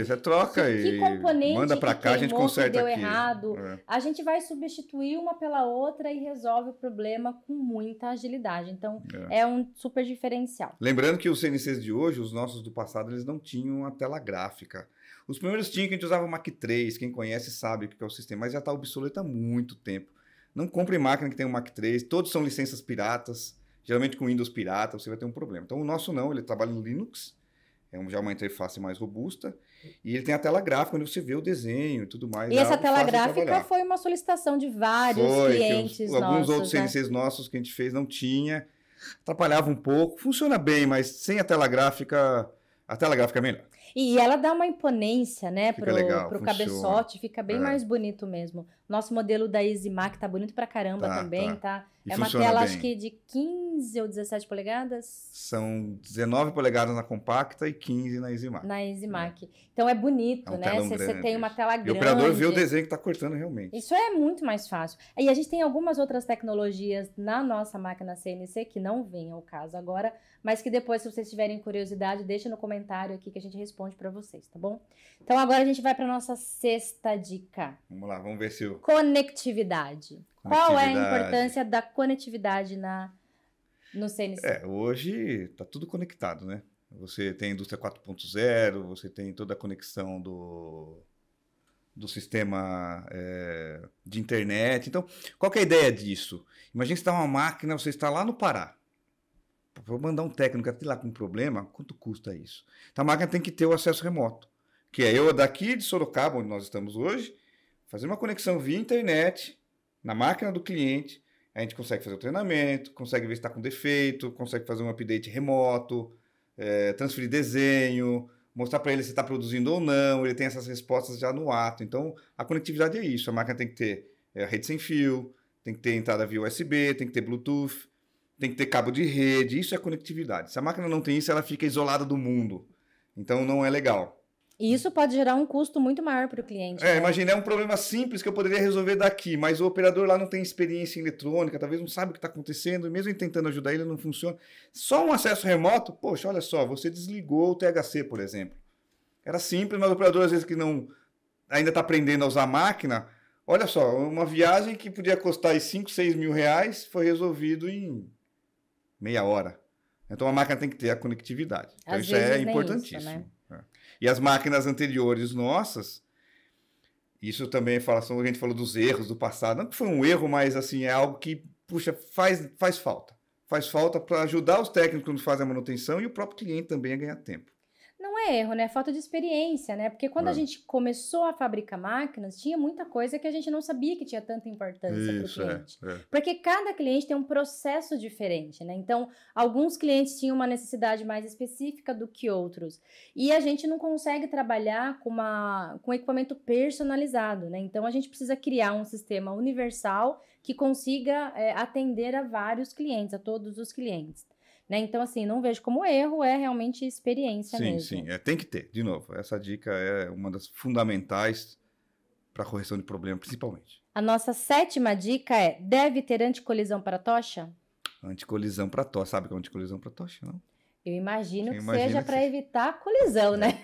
Você troca que e componente manda para cá, a gente conserta que deu aqui. errado. A gente vai substituir uma pela outra e resolve o problema com muita agilidade. Então, é um super diferencial. Lembrando que os CNCs de hoje, os nossos do passado, eles não tinham a tela gráfica. Os primeiros tinham, que a gente usava o Mac 3, quem conhece sabe o que é o sistema, mas já está obsoleto há muito tempo. Não compre máquina que tem um Mac 3, todos são licenças piratas. Geralmente com Windows pirata você vai ter um problema. Então o nosso não, ele trabalha no Linux, já uma interface mais robusta, e ele tem a tela gráfica onde você vê o desenho e tudo mais. E essa tela gráfica foi uma solicitação de vários clientes nossos. Alguns outros CNCs nossos que a gente fez não tinha, atrapalhava um pouco, funciona bem, mas sem a tela gráfica é melhor. E ela dá uma imponência, né, pro funciona. Cabeçote, fica bem mais bonito mesmo. Nosso modelo da EasyMac tá bonito pra caramba também, tá? É uma tela, acho que de 15 ou 17 polegadas. São 19 polegadas na compacta e 15 na EasyMac. Na EasyMac. Então é bonito, né? Você tem uma tela grande. E o operador vê o desenho que tá cortando realmente. Isso é muito mais fácil. E a gente tem algumas outras tecnologias na nossa máquina CNC, que não vem ao caso agora, mas que depois, se vocês tiverem curiosidade, deixa no comentário aqui que a gente responde para vocês, tá bom? Então agora a gente vai para nossa sexta dica. Vamos lá, vamos ver se o... Conectividade. Qual é a importância da conectividade no CNC? Hoje tá tudo conectado, né? Você tem a indústria 4.0, você tem toda a conexão do sistema de internet. Então, qual que é a ideia disso? Imagina que você está uma máquina, você está lá no Pará. Para mandar um técnico até lá com um problema, quanto custa isso? Então, a máquina tem que ter o acesso remoto, que é eu daqui de Sorocaba, onde nós estamos hoje, fazer uma conexão via internet na máquina do cliente, a gente consegue fazer o treinamento, consegue ver se está com defeito, consegue fazer um update remoto, transferir desenho, mostrar para ele se está produzindo ou não, ele tem essas respostas já no ato. Então, a conectividade é isso, a máquina tem que ter rede sem fio, tem que ter entrada via USB, tem que ter Bluetooth, tem que ter cabo de rede, isso é conectividade. Se a máquina não tem isso, ela fica isolada do mundo. Então, não é legal. E isso pode gerar um custo muito maior para o cliente. Né? Imagina, é um problema simples que eu poderia resolver daqui, mas o operador lá não tem experiência em eletrônica, talvez não sabe o que está acontecendo, e mesmo tentando ajudar ele, não funciona. Só um acesso remoto, poxa, olha só, você desligou o THC, por exemplo. Era simples, mas o operador, às vezes, que não ainda está aprendendo a usar a máquina, olha só, uma viagem que podia custar 5, 6 mil reais, foi resolvido em meia hora. Então, a máquina tem que ter a conectividade. Então, isso é importantíssimo. Isso, né? E as máquinas anteriores nossas, isso também a gente falou dos erros do passado. Não que foi um erro, mas assim, é algo que, puxa, faz falta. Faz falta para ajudar os técnicos quando fazem a manutenção e o próprio cliente também a ganhar tempo. Não é erro, né? É falta de experiência, né? Porque quando a gente começou a fabricar máquinas, tinha muita coisa que a gente não sabia que tinha tanta importância para o cliente. Porque cada cliente tem um processo diferente, né? Então, alguns clientes tinham uma necessidade mais específica do que outros. E a gente não consegue trabalhar com equipamento personalizado, né? Então, a gente precisa criar um sistema universal que consiga atender a vários clientes, a todos os clientes. Né? Então, assim, não vejo como erro, é realmente experiência mesmo. Sim, tem que ter. De novo, essa dica é uma das fundamentais para correção de problema, principalmente. A nossa sétima dica é, deve ter anticolisão para tocha? Anticolisão para tocha. Sabe o que é anticolisão para tocha, não? Eu imagino que seja para evitar a colisão, né?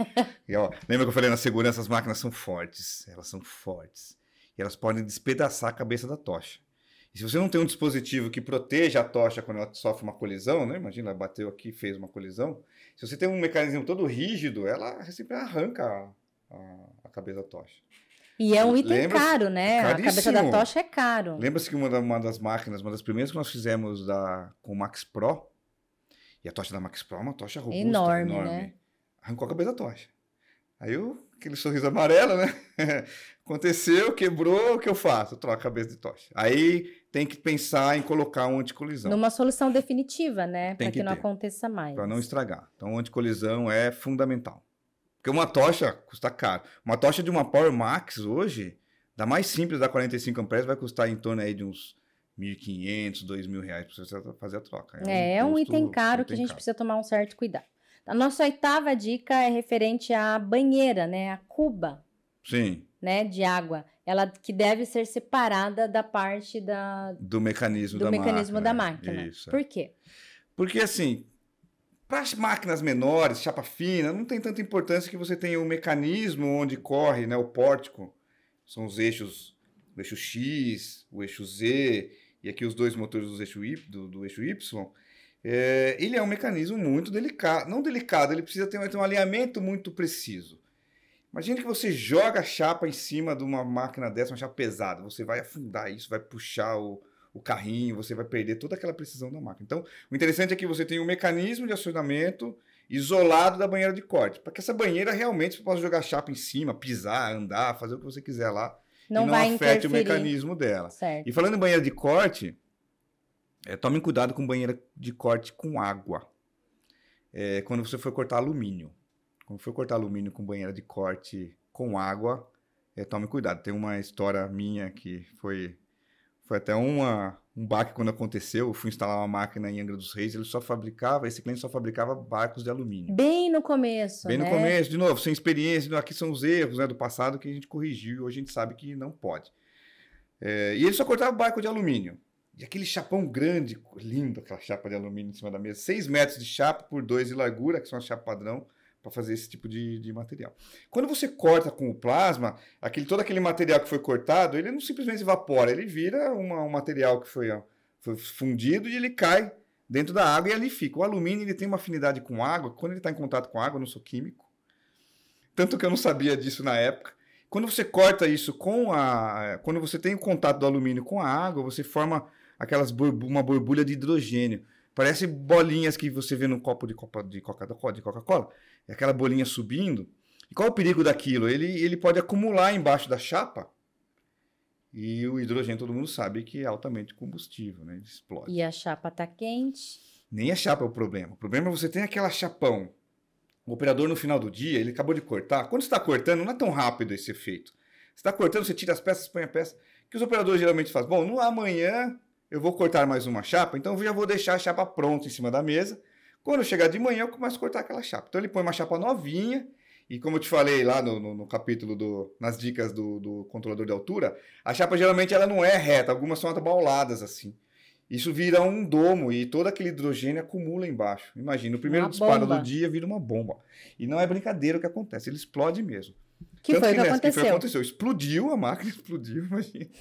E, lembra que eu falei na segurança, as máquinas são fortes. Elas são fortes. E elas podem despedaçar a cabeça da tocha. E se você não tem um dispositivo que proteja a tocha quando ela sofre uma colisão, né? Imagina, ela bateu aqui e fez uma colisão. Se você tem um mecanismo todo rígido, ela sempre arranca a cabeça da tocha. E é um item caro, né? Caríssimo. A cabeça da tocha é caro. Lembra-se que uma das máquinas, uma das primeiras que nós fizemos com o Max Pro, e a tocha da Max Pro é uma tocha robusta, enorme. Né? Arrancou a cabeça da tocha. Aí aquele sorriso amarelo, né? Aconteceu, quebrou, o que eu faço? Eu troco a cabeça de tocha. Aí tem que pensar em colocar um anticolisão. Numa solução definitiva, né? Para que não aconteça mais. Para não estragar. Então, o anticolisão é fundamental. Porque uma tocha custa caro. Uma tocha de uma Power Max hoje, da mais simples, da 45 amperes, vai custar em torno aí de uns R$1.500, R$2.000 para você fazer a troca. É um item caro que a gente precisa tomar um certo cuidado. A nossa oitava dica é referente à banheira, né? A cuba. Sim. Né, de água. Ela que deve ser separada da parte do mecanismo da máquina. Isso. Por quê? Porque, assim, Para as máquinas menores, chapa fina, não tem tanta importância que você tenha um mecanismo onde corre, né, o pórtico. São os eixos, o eixo X, o eixo Z, e aqui os dois motores do eixo Y. Ele é um mecanismo muito delicado. Não delicado, ele precisa ter um alinhamento muito preciso. Imagine que você joga a chapa em cima de uma máquina dessa, uma chapa pesada. Você vai afundar isso, vai puxar o carrinho, você vai perder toda aquela precisão da máquina. Então, o interessante é que você tem um mecanismo de acionamento isolado da banheira de corte, para que essa banheira realmente você possa jogar a chapa em cima, pisar, andar, fazer o que você quiser lá, não e não vai afete interferir. o mecanismo dela. Certo. E falando em banheira de corte, tomem cuidado com banheira de corte com água. Quando você for cortar alumínio. Quando for cortar alumínio com banheira de corte com água, tome cuidado. Tem uma história minha que foi até um baque quando aconteceu. Eu fui instalar uma máquina em Angra dos Reis, esse cliente só fabricava barcos de alumínio. Bem no começo, Bem né? no começo, de novo, sem experiência. Aqui são os erros, né, do passado que a gente corrigiu e hoje a gente sabe que não pode. E ele só cortava barco de alumínio. E aquele chapão grande, lindo, aquela chapa de alumínio em cima da mesa. 6 metros de chapa por 2 de largura, que são a chapa padrão, para fazer esse tipo de material. Quando você corta com o plasma, todo aquele material que foi cortado, ele não simplesmente evapora, ele vira um material que foi fundido e ele cai dentro da água e ali fica. O alumínio ele tem uma afinidade com água, quando ele está em contato com água, eu não sou químico, tanto que eu não sabia disso na época. Quando você corta isso quando você tem o contato do alumínio com a água, você forma uma borbulha de hidrogênio. Parece bolinhas que você vê no copo de Coca-Cola. É aquela bolinha subindo. E qual é o perigo daquilo? Ele pode acumular embaixo da chapa. E o hidrogênio, todo mundo sabe que é altamente combustível, né? Ele explode. E a chapa está quente. Nem a chapa é o problema. O problema é você tem aquela chapão. O operador, no final do dia, ele acabou de cortar. Quando você está cortando, não é tão rápido esse efeito. Você está cortando, você tira as peças, põe a peça. O que os operadores geralmente fazem? Bom, amanhã eu vou cortar mais uma chapa, então eu já vou deixar a chapa pronta em cima da mesa. Quando eu chegar de manhã, eu começo a cortar aquela chapa. Então ele põe uma chapa novinha, e como eu te falei lá no capítulo nas dicas do controlador de altura, a chapa geralmente ela não é reta, algumas são atabauladas assim. Isso vira um domo e todo aquele hidrogênio acumula embaixo. Imagina, o primeiro disparo do dia vira uma bomba. E não é brincadeira o que acontece, ele explode mesmo. Que foi o que aconteceu? Explodiu, a máquina explodiu, imagina.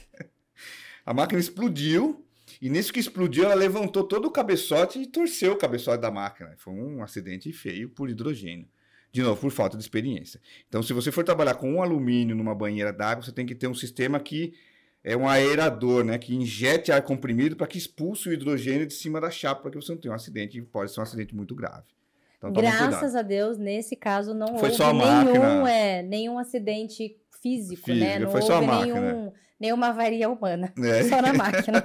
A máquina explodiu. E nisso que explodiu, ela levantou todo o cabeçote e torceu o cabeçote da máquina. Foi um acidente feio por hidrogênio. De novo, por falta de experiência. Então, se você for trabalhar com um alumínio numa banheira d'água, você tem que ter um sistema que é um aerador, né? Que injete ar comprimido para que expulse o hidrogênio de cima da chapa, para que você não tenha um acidente, e pode ser um acidente muito grave. Então, graças a Deus, nesse caso, não foi houve só nenhum acidente físico, né? Não foi só houve a máquina. Nenhuma avaria humana, só na máquina.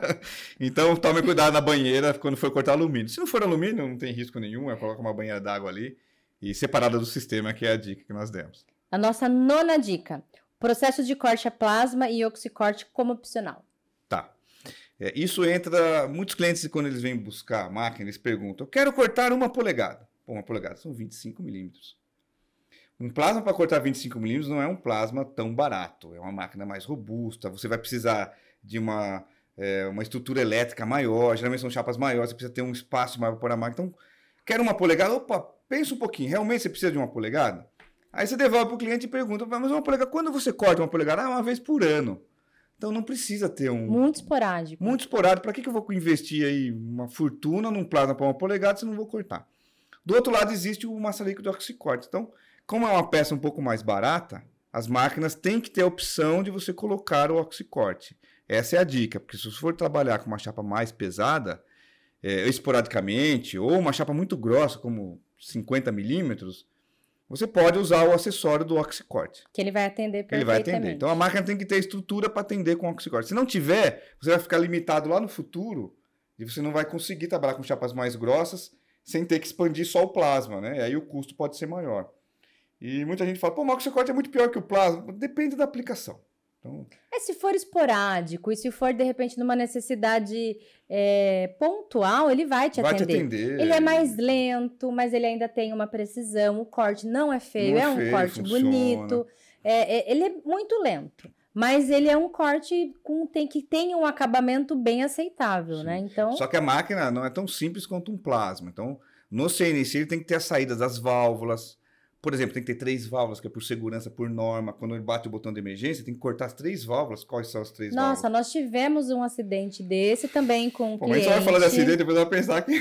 Então, tome cuidado na banheira quando for cortar alumínio. Se não for alumínio, não tem risco nenhum, coloca uma banheira d'água ali e separada do sistema, que é a dica que nós demos. A nossa 9ª dica, processo de corte a plasma e oxicorte como opcional. Tá. Isso entra, muitos clientes quando eles vêm buscar a máquina, eles perguntam, eu quero cortar 1 polegada. Pô, 1 polegada são 25 milímetros. Um plasma para cortar 25 milímetros não é um plasma tão barato, é uma máquina mais robusta, você vai precisar de uma estrutura elétrica maior, geralmente são chapas maiores, você precisa ter um espaço maior para pôr a máquina. Então, quero 1 polegada? Opa, pensa um pouquinho, realmente você precisa de 1 polegada? Aí você devolve para o cliente e pergunta, mas 1 polegada, quando você corta 1 polegada? 1 vez por ano. Então não precisa ter muito esporádico. Muito esporádico. Para que eu vou investir aí uma fortuna num plasma para 1 polegada se não vou cortar? Do outro lado existe o massa líquida de oxicorte. Então, como é uma peça um pouco mais barata, as máquinas têm que ter a opção de você colocar o oxicorte. Essa é a dica, porque se você for trabalhar com uma chapa mais pesada, esporadicamente, ou uma chapa muito grossa, como 50 milímetros, você pode usar o acessório do oxicorte. Que ele vai atender perfeitamente. Ele vai atender. Então a máquina tem que ter estrutura para atender com o oxicorte. Se não tiver, você vai ficar limitado lá no futuro e você não vai conseguir trabalhar com chapas mais grossas sem ter que expandir só o plasma, né? E aí o custo pode ser maior. E muita gente fala, pô, o oxicorte é muito pior que o plasma. Depende da aplicação. Então... se for esporádico e se for, de repente, numa necessidade pontual, ele vai te atender. Ele é mais lento, mas ele ainda tem uma precisão. O corte não é feio, é um corte bonito. Ele é muito lento. Mas ele é um corte que tem um acabamento bem aceitável, né? Então... Só que a máquina não é tão simples quanto um plasma. Então, No CNC ele tem que ter as saídas das válvulas. Por exemplo, tem que ter 3 válvulas, que é por segurança, por norma. Quando ele bate o botão de emergência, tem que cortar as 3 válvulas. Quais são as 3 válvulas? Nossa, nós tivemos um acidente desse também com um Pô, mas a cliente. gente vai falar de acidente, depois vai pensar que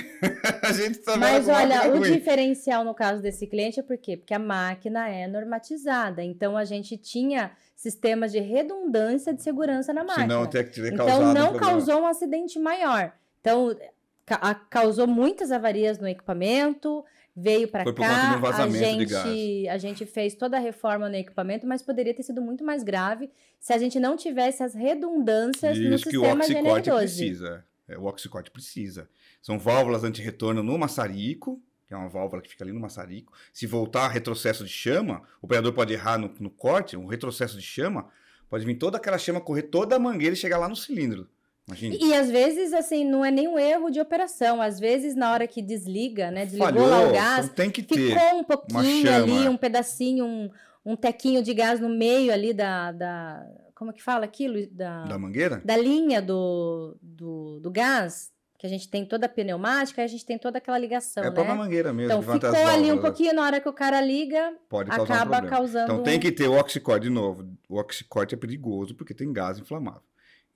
a gente tá Mas olha, o ruim. diferencial no caso desse cliente é por quê? Porque a máquina é normatizada. Então, a gente tinha sistemas de redundância de segurança na máquina. Senão, teria causado então, não problema. causou um acidente maior. Então, causou muitas avarias no equipamento, veio para Foi por conta de cá, um vazamento de gás. a gente fez toda a reforma no equipamento, mas poderia ter sido muito mais grave se a gente não tivesse as redundâncias no Isso que o sistema oxicorte GNR12. precisa. O oxicorte precisa. São válvulas anti-retorno no maçarico, que é uma válvula que fica ali no maçarico. Se voltar retrocesso de chama, o operador pode errar no corte, um retrocesso de chama, pode vir toda aquela chama, correr toda a mangueira e chegar lá no cilindro. Imagina. E às vezes, assim, não é nenhum erro de operação. Às vezes, na hora que desliga, né? Desligou Falhou, lá o gás, então tem que ter ficou um pouquinho chama. ali, um pedacinho, um tequinho de gás no meio ali da como é que fala aquilo? Da mangueira? Da linha do gás, que a gente tem toda a pneumática, a gente tem toda aquela ligação, É a né? própria mangueira mesmo. Então, ficou ali um pouquinho, na hora que o cara liga, pode causar acaba problema. causando... Então, tem que ter o oxicorte, de novo. O oxicorte é perigoso porque tem gás inflamável.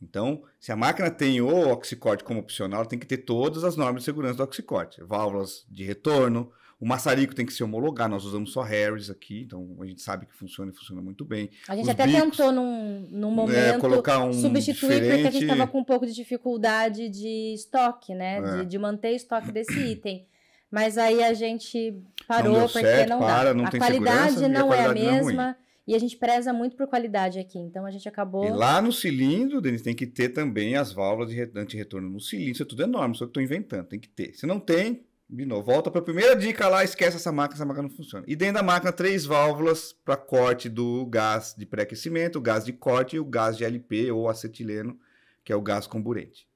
Então, se a máquina tem o oxicorte como opcional, tem que ter todas as normas de segurança do oxicorte. Válvulas de retorno, o maçarico tem que se homologar, nós usamos só Harris aqui, então a gente sabe que funciona e funciona muito bem. A gente até tentou num momento colocar um substituir, diferente... porque a gente estava com um pouco de dificuldade de estoque, né? De manter estoque desse item. Mas aí a gente parou, porque certo, não dá. Não a tem qualidade não é a mesma. É e a gente preza muito por qualidade aqui, então a gente acabou... E lá no cilindro, Denis, tem que ter também as válvulas de anti-retorno no cilindro, isso é tudo enorme, só que estou inventando, tem que ter. Se não tem, de novo, volta para a primeira dica lá, esquece essa máquina não funciona. E dentro da máquina, 3 válvulas para corte do gás de pré-aquecimento, o gás de corte e o gás de LP ou acetileno, que é o gás comburente.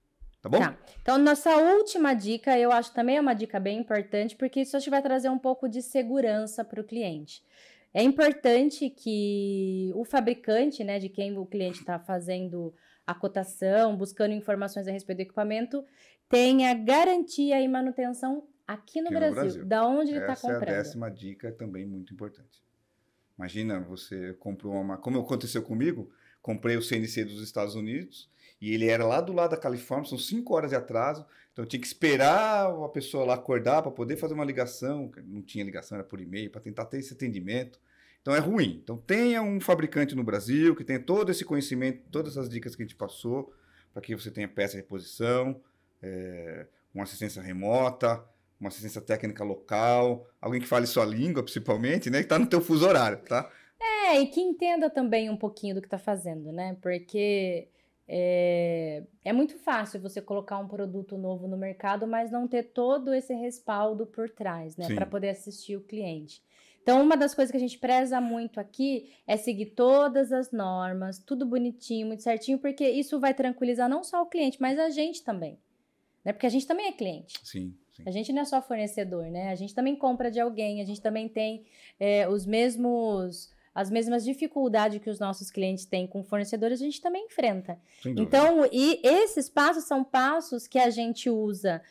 Tá bom? Tá. Então, nossa última dica, eu acho também é uma dica bem importante, porque isso acho que vai trazer um pouco de segurança para o cliente. É importante que o fabricante, né, de quem o cliente está fazendo a cotação, buscando informações a respeito do equipamento, tenha garantia e manutenção aqui no Brasil, da onde ele está comprando. Essa é a 10ª dica, também muito importante. Imagina, você comprou como aconteceu comigo, comprei o CNC dos Estados Unidos e ele era lá do lado da Califórnia, são 5 horas de atraso, então eu tinha que esperar a pessoa lá acordar para poder fazer uma ligação, não tinha ligação, era por e-mail, para tentar ter esse atendimento. Então é ruim. Então tenha um fabricante no Brasil que tenha todo esse conhecimento, todas as dicas que a gente passou, para que você tenha peça de reposição, uma assistência remota, uma assistência técnica local, alguém que fale sua língua, principalmente, né? Que está no teu fuso horário, tá? E que entenda também um pouquinho do que está fazendo, né? Porque é muito fácil você colocar um produto novo no mercado, mas não ter todo esse respaldo por trás, né? Para poder assistir o cliente. Então, uma das coisas que a gente preza muito aqui é seguir todas as normas, tudo bonitinho, muito certinho, porque isso vai tranquilizar não só o cliente, mas a gente também. Né? Porque a gente também é cliente. Sim. A gente não é só fornecedor, né? A gente também compra de alguém, a gente também tem as mesmas dificuldades que os nossos clientes têm com fornecedores, a gente também enfrenta. Então, e esses passos são passos que a gente usa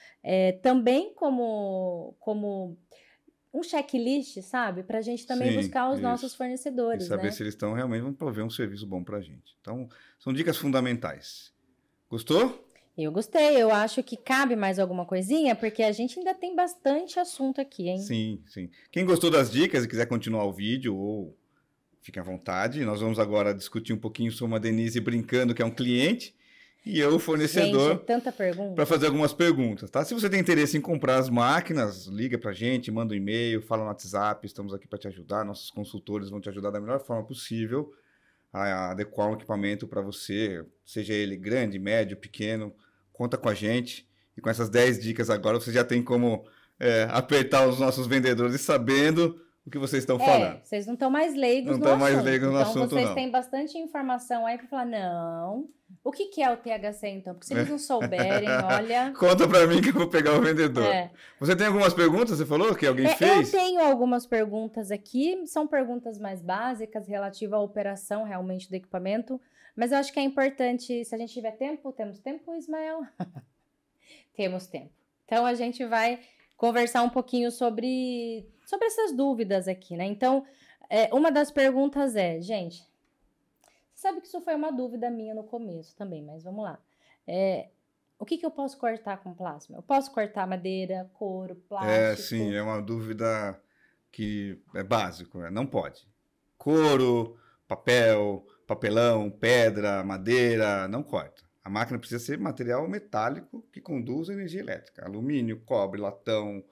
também como um checklist, sabe? Pra gente também buscar os nossos fornecedores, e saber, né? se eles estão realmente vão prover um serviço bom pra gente. Então, são dicas fundamentais. Gostou? Eu gostei, eu acho que cabe mais alguma coisinha, porque a gente ainda tem bastante assunto aqui, hein? Sim. Quem gostou das dicas e quiser continuar o vídeo, ou fique à vontade, nós vamos agora discutir um pouquinho sobre a Denise brincando, que é um cliente, e eu, o fornecedor, gente, é tanta pergunta, para fazer algumas perguntas, tá? Se você tem interesse em comprar as máquinas, liga pra gente, manda um e-mail, fala no WhatsApp, estamos aqui para te ajudar, nossos consultores vão te ajudar da melhor forma possível a adequar um equipamento para você, seja ele grande, médio, pequeno, conta com a gente, e com essas 10 dicas agora você já tem como apertar os nossos vendedores sabendo o que vocês estão falando. Vocês não estão mais leigos no assunto. Então, vocês têm bastante informação aí para falar, não, o que é o THC então? Porque se eles não souberem, olha... Conta para mim que eu vou pegar o vendedor. Você tem algumas perguntas, você falou, que alguém fez? Eu tenho algumas perguntas aqui, são perguntas mais básicas, relativas à operação realmente do equipamento, mas eu acho que é importante, se a gente tiver tempo, temos tempo, Ismael? Temos tempo. Então, a gente vai conversar um pouquinho sobre essas dúvidas aqui, né? Então, uma das perguntas gente, você sabe que isso foi uma dúvida minha no começo também, mas vamos lá. O que eu posso cortar com plasma? Eu posso cortar madeira, couro, plástico? Sim, é uma dúvida que é básico, não pode. Couro, papel, papelão, pedra, madeira, não corta. A máquina precisa ser material metálico que conduza energia elétrica. Alumínio, cobre, latão,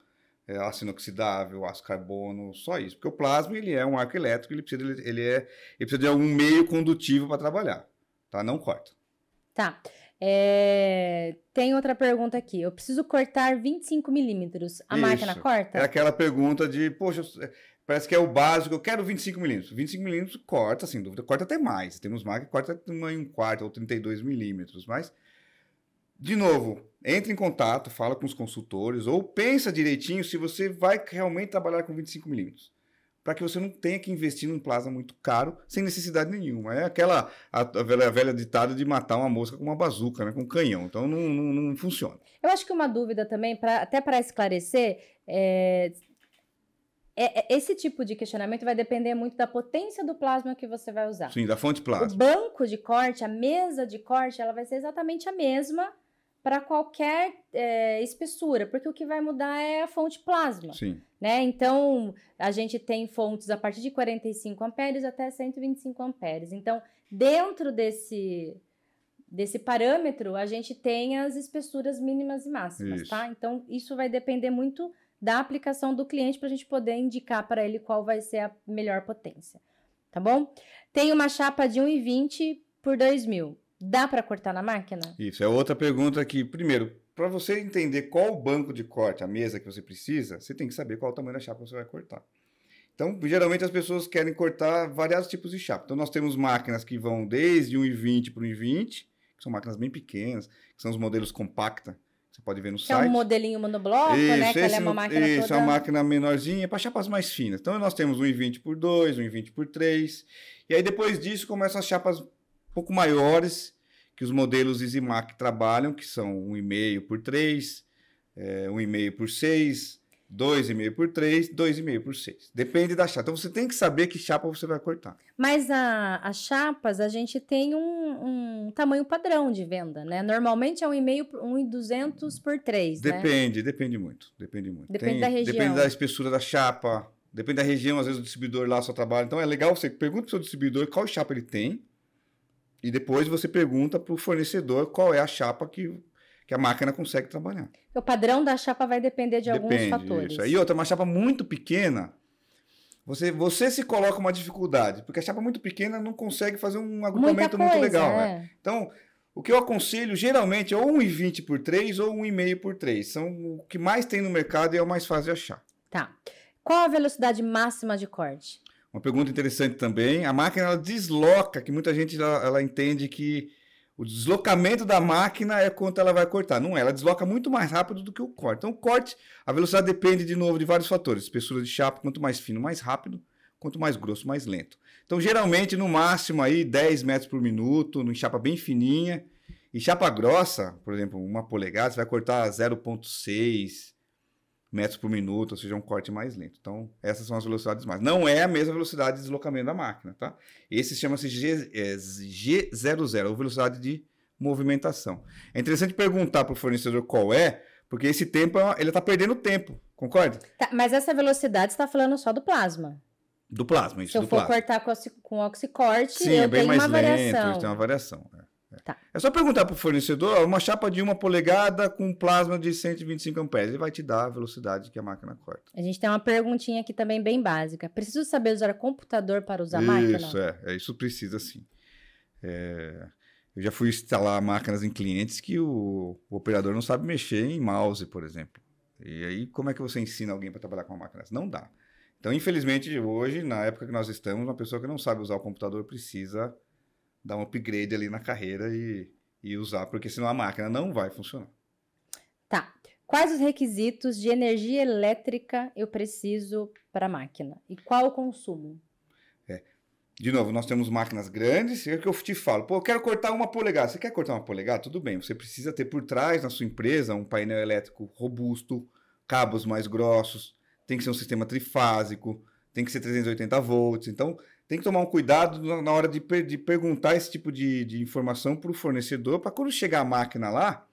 aço inoxidável, aço carbono, só isso. Porque o plasma ele é um arco elétrico, ele precisa de algum meio condutivo para trabalhar. Tá? Não corta. Tá. Tem outra pergunta aqui. Eu preciso cortar 25 milímetros. A máquina corta? É aquela pergunta de, poxa, parece que é o básico, eu quero 25 milímetros. 25 milímetros corta, sem dúvida, corta até mais. Temos máquina que corta em 1/4 ou 32 milímetros. Mas, de novo, entre em contato, fala com os consultores ou pensa direitinho se você vai realmente trabalhar com 25 milímetros. Para que você não tenha que investir num plasma muito caro, sem necessidade nenhuma. É aquela a velha ditada de matar uma mosca com uma bazuca, né, com um canhão. Então, não funciona. Eu acho que uma dúvida também, até para esclarecer, esse tipo de questionamento vai depender muito da potência do plasma que você vai usar. Sim, da fonte plasma. O banco de corte, a mesa de corte, ela vai ser exatamente a mesma para qualquer espessura, porque o que vai mudar é a fonte plasma. Sim. Né? Então, a gente tem fontes a partir de 45 amperes até 125 amperes. Então, dentro desse parâmetro, a gente tem as espessuras mínimas e máximas, tá? Então, isso vai depender muito da aplicação do cliente para a gente poder indicar para ele qual vai ser a melhor potência, tá bom? Tem uma chapa de 1,20 por 2.000. Dá para cortar na máquina? Isso, é outra pergunta que, primeiro, para você entender qual o banco de corte, a mesa que você precisa, você tem que saber qual o tamanho da chapa que você vai cortar. Então, geralmente as pessoas querem cortar variados tipos de chapa. Então, nós temos máquinas que vão desde 1,20 por 1,20, que são máquinas bem pequenas, que são os modelos compacta, você pode ver no site. É um modelinho monobloco, né? Que ela é uma máquina toda... Isso, é uma máquina menorzinha, para chapas mais finas. Então, nós temos 1,20 por 2, 1,20 por 3. E aí, depois disso, começam as chapas um pouco maiores, que os modelos EasyMac trabalham, que são 1,5 por 3, 1,5 por 6, 2,5 por 3, 2,5 por 6. Depende da chapa. Então, você tem que saber que chapa você vai cortar. Mas as chapas, a gente tem um tamanho padrão de venda, né? Normalmente é 1,5, 1,200 por 3, né? Depende muito. Depende da região. Depende da espessura da chapa, depende da região. Às vezes o distribuidor lá só trabalha. Então, é legal você pergunta para o seu distribuidor qual chapa ele tem e depois você pergunta para o fornecedor qual é a chapa que a máquina consegue trabalhar. O padrão da chapa vai depender de alguns fatores. Isso. E outra, uma chapa muito pequena, você se coloca uma dificuldade, porque a chapa muito pequena não consegue fazer um agrupamento muito legal. Né? Então, o que eu aconselho geralmente é ou 1,20 por 3 ou 1,5 por 3. São o que mais tem no mercado e é o mais fácil de achar. Tá. Qual a velocidade máxima de corte? Uma pergunta interessante também. A máquina ela desloca, que muita gente ela entende que o deslocamento da máquina é quanto ela vai cortar. Não é, ela desloca muito mais rápido do que o corte. Então, o corte, a velocidade depende, de novo, de vários fatores. Espessura de chapa, quanto mais fino, mais rápido. Quanto mais grosso, mais lento. Então, geralmente, no máximo, aí 10 metros por minuto, em chapa bem fininha. E chapa grossa, por exemplo, 1 polegada, você vai cortar 0,6 metros por minuto, ou seja, um corte mais lento. Então, essas são as velocidades máximas. Não é a mesma velocidade de deslocamento da máquina, tá? Esse chama-se G00, ou velocidade de movimentação. É interessante perguntar para o fornecedor qual é, porque esse tempo, ele está perdendo tempo, concorda? Tá, mas essa velocidade você está falando só do plasma. Do plasma, isso, Se eu for cortar com oxicorte, sim, eu é bem tenho mais uma variação. Lento, tem uma variação. Tá. É só perguntar para o fornecedor, uma chapa de 1 polegada com plasma de 125 amperes. Ele vai te dar a velocidade que a máquina corta. A gente tem uma perguntinha aqui também bem básica. Preciso saber usar computador para usar a máquina? Isso, isso precisa sim. Eu já fui instalar máquinas em clientes que o operador não sabe mexer em mouse, por exemplo. E aí, como é que você ensina alguém para trabalhar com uma máquina? Não dá. Então, infelizmente, hoje, na época que nós estamos, uma pessoa que não sabe usar o computador precisa dar um upgrade ali na carreira e usar, porque senão a máquina não vai funcionar. Tá. Quais os requisitos de energia elétrica eu preciso para a máquina? E qual o consumo? De novo, nós temos máquinas grandes, é o que eu te falo. Pô, eu quero cortar 1 polegada. Você quer cortar 1 polegada? Tudo bem, você precisa ter por trás na sua empresa um painel elétrico robusto, cabos mais grossos, tem que ser um sistema trifásico, tem que ser 380 volts. Então, tem que tomar um cuidado na hora de perguntar esse tipo de informação para o fornecedor, para quando chegar a máquina lá,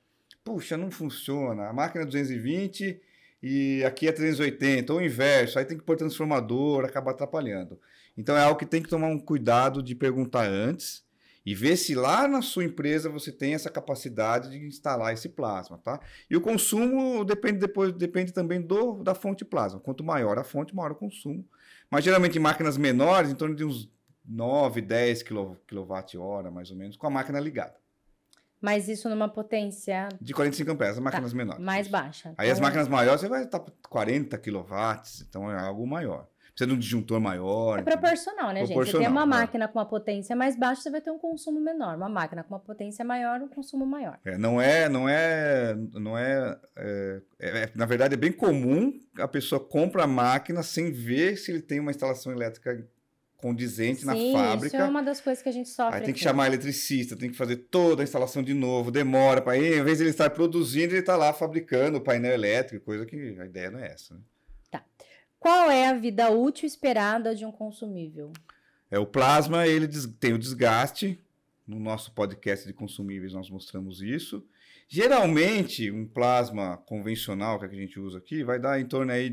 puxa, não funciona. A máquina é 220 e aqui é 380, ou o inverso. Aí tem que pôr transformador, acaba atrapalhando. Então, é algo que tem que tomar um cuidado de perguntar antes e ver se lá na sua empresa você tem essa capacidade de instalar esse plasma, tá? E o consumo depende também da fonte plasma. Quanto maior a fonte, maior o consumo. Mas geralmente em máquinas menores, em torno de uns 9, 10 kWh, mais ou menos, com a máquina ligada. Mas isso numa potência... De 45 amperes, as máquinas menores. Mais baixa. Aí as máquinas maiores você vai estar 40 kW, então é algo maior. Precisa de um disjuntor maior. É proporcional, né, gente? Você tem uma máquina com uma potência mais baixa, você vai ter um consumo menor. Uma máquina com uma potência maior, um consumo maior. Na verdade, é bem comum a pessoa compra a máquina sem ver se ele tem uma instalação elétrica condizente na fábrica. Isso é uma das coisas que a gente sofre. Aí tem que chamar eletricista, tem que fazer toda a instalação de novo, demora. Aí, em vez de ele estar produzindo, ele está lá fabricando o painel elétrico, coisa que a ideia não é essa, né? Tá. Qual é a vida útil esperada de um consumível? O plasma, ele tem o desgaste. No nosso podcast de consumíveis nós mostramos isso. Geralmente, um plasma convencional, que a gente usa aqui, vai dar em torno aí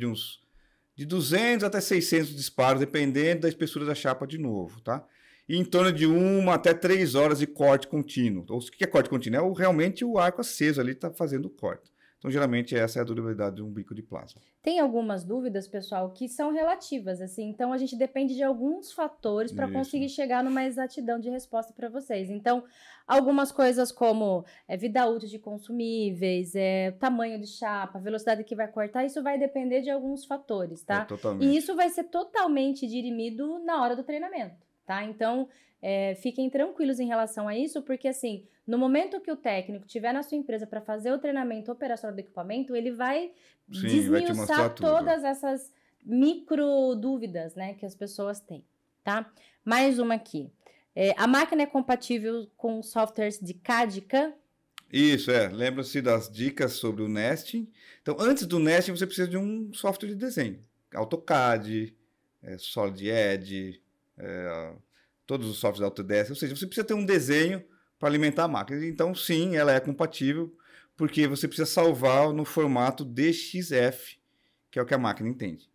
de 200 até 600 disparos, dependendo da espessura da chapa de novo, tá? E em torno de 1 até 3 horas de corte contínuo. O que é corte contínuo? Realmente o arco aceso ali está fazendo o corte. Então, geralmente, essa é a durabilidade de um bico de plasma. Tem algumas dúvidas, pessoal, que são relativas, assim. Então, a gente depende de alguns fatores para conseguir chegar numa exatidão de resposta para vocês. Então, algumas coisas como vida útil de consumíveis, tamanho de chapa, velocidade que vai cortar, isso vai depender de alguns fatores, tá? Totalmente. E isso vai ser totalmente dirimido na hora do treinamento, tá? Então, fiquem tranquilos em relação a isso, porque assim, no momento que o técnico estiver na sua empresa para fazer o treinamento operacional do equipamento, ele vai desmiuçar todas essas micro dúvidas, né, que as pessoas têm, tá? Mais uma aqui. A máquina é compatível com softwares de CAD e CAM? Isso, lembra-se das dicas sobre o nesting. Então, antes do nesting, você precisa de um software de desenho. AutoCAD, Solid Edge, todos os softwares da Autodesk, ou seja, você precisa ter um desenho para alimentar a máquina. Então, sim, ela é compatível, porque você precisa salvar no formato DXF, que é o que a máquina entende.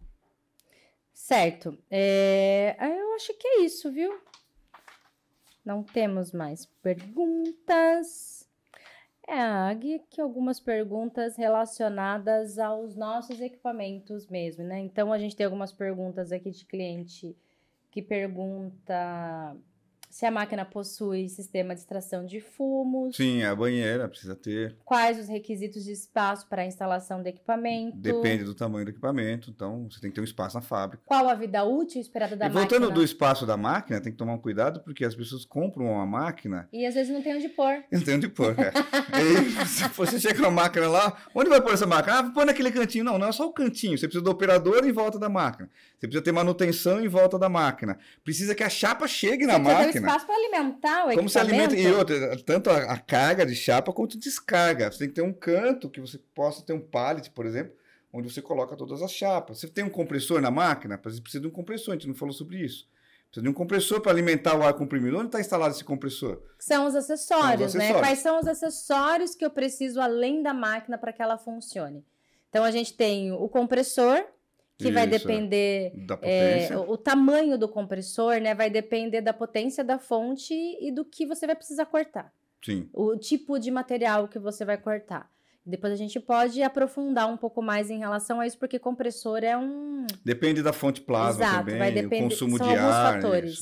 Certo. Eu acho que é isso, viu? Não temos mais perguntas. Aqui algumas perguntas relacionadas aos nossos equipamentos mesmo, né? Então, a gente tem algumas perguntas aqui de cliente que pergunta se a máquina possui sistema de extração de fumos. Sim, a banheira precisa ter. Quais os requisitos de espaço para a instalação do equipamento? Depende do tamanho do equipamento, então você tem que ter um espaço na fábrica. Qual a vida útil esperada da máquina? Voltando do espaço da máquina, tem que tomar um cuidado, porque as pessoas compram uma máquina... E às vezes não tem onde pôr. Não tem onde pôr, Aí você chega com a máquina lá, onde vai pôr essa máquina? Põe naquele cantinho. Não é só o cantinho, você precisa do operador em volta da máquina. Você precisa ter manutenção em volta da máquina. Precisa que a chapa chegue na máquina. Você tem espaço para alimentar o equipamento. Como se alimenta, e outra, tanto a carga de chapa quanto descarga. Você tem que ter um canto que você possa ter um pallet, por exemplo, onde você coloca todas as chapas. Você tem um compressor na máquina? Você precisa de um compressor, a gente não falou sobre isso. Precisa de um compressor para alimentar o ar comprimido. Onde está instalado esse compressor? São os acessórios, né? Quais são os acessórios que eu preciso além da máquina para que ela funcione? Então, a gente tem o compressor, que vai depender da potência. O tamanho do compressor, né? Vai depender da potência da fonte e do que você vai precisar cortar. Sim. O tipo de material que você vai cortar. Depois a gente pode aprofundar um pouco mais em relação a isso, porque compressor é Depende da fonte plasma. Exato, também, vai depender, o consumo são de alguns ar. fatores.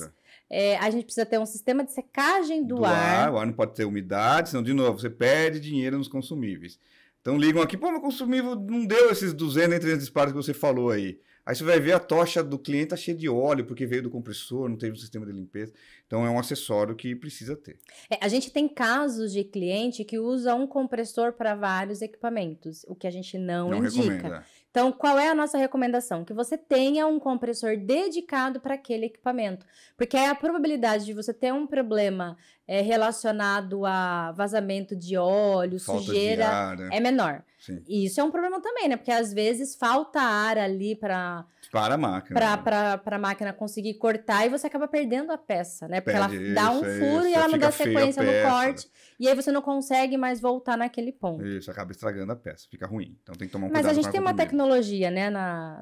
A gente precisa ter um sistema de secagem do ar. O ar não pode ter umidade, senão, de novo, você perde dinheiro nos consumíveis. Então ligam aqui, meu consumível não deu esses 200 nem 300 disparos que você falou aí. Aí você vai ver a tocha do cliente tá cheia de óleo, porque veio do compressor, não teve um sistema de limpeza. Então é um acessório que precisa ter. A gente tem casos de cliente que usa um compressor para vários equipamentos, o que a gente não indica. Recomenda. Então, qual é a nossa recomendação? Que você tenha um compressor dedicado para aquele equipamento. Porque a probabilidade de você ter um problema relacionado a vazamento de óleo, Falta sujeira, de ar, né? é menor. Sim. E isso é um problema também, né? Porque às vezes falta ar ali Para a máquina. para a máquina conseguir cortar e você acaba perdendo a peça, né? Porque Perde ela dá um furo e ela não dá sequência no corte. E aí você não consegue mais voltar naquele ponto. Isso, acaba estragando a peça, fica ruim. Então tem que tomar um Mas cuidado. a gente tem uma tecnologia, né,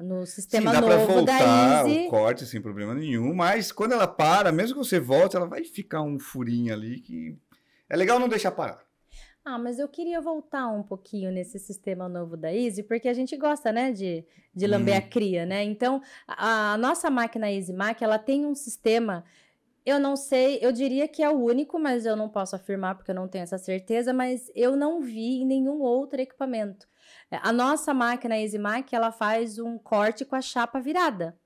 no sistema Sim, dá novo pra voltar da Easy. o corte sem problema nenhum, mas quando ela para, mesmo que você volte, ela vai ficar um furinho ali que é legal não deixar parar. Ah, mas eu queria voltar um pouquinho nesse sistema novo da Easy, porque a gente gosta, né, de lamber a cria, né? Então, a nossa máquina EasyMac, ela tem um sistema, eu não sei, eu diria que é o único, mas eu não posso afirmar porque eu não tenho essa certeza, mas eu não vi em nenhum outro equipamento. A nossa máquina EasyMac, ela faz um corte com a chapa virada.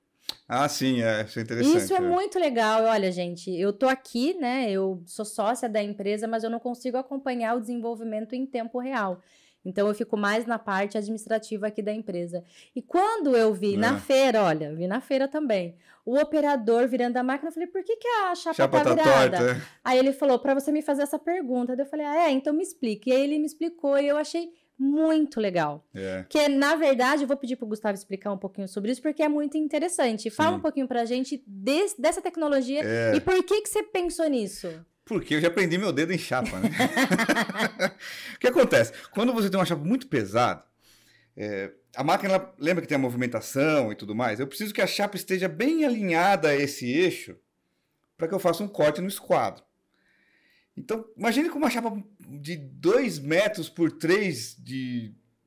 Ah, sim, isso é interessante. Isso é muito legal. Olha, gente, eu tô aqui, né? Eu sou sócia da empresa, mas eu não consigo acompanhar o desenvolvimento em tempo real. Então, eu fico mais na parte administrativa aqui da empresa. E quando eu vi na feira, olha, vi na feira também, o operador virando a máquina, eu falei, por que a chapa tá virada? Torta. Aí ele falou, para você me fazer essa pergunta. Daí eu falei, então me explique. E aí ele me explicou e eu achei muito legal. Porque, na verdade, eu vou pedir para o Gustavo explicar um pouquinho sobre isso, porque é muito interessante. Fala um pouquinho para a gente dessa tecnologia e por que você pensou nisso? Porque eu já prendi meu dedo em chapa, né? O que acontece? Quando você tem uma chapa muito pesada, a máquina, ela, lembra que tem a movimentação e tudo mais? Eu preciso que a chapa esteja bem alinhada a esse eixo para que eu faça um corte no esquadro. Então, imagine com uma chapa de 2 metros por 3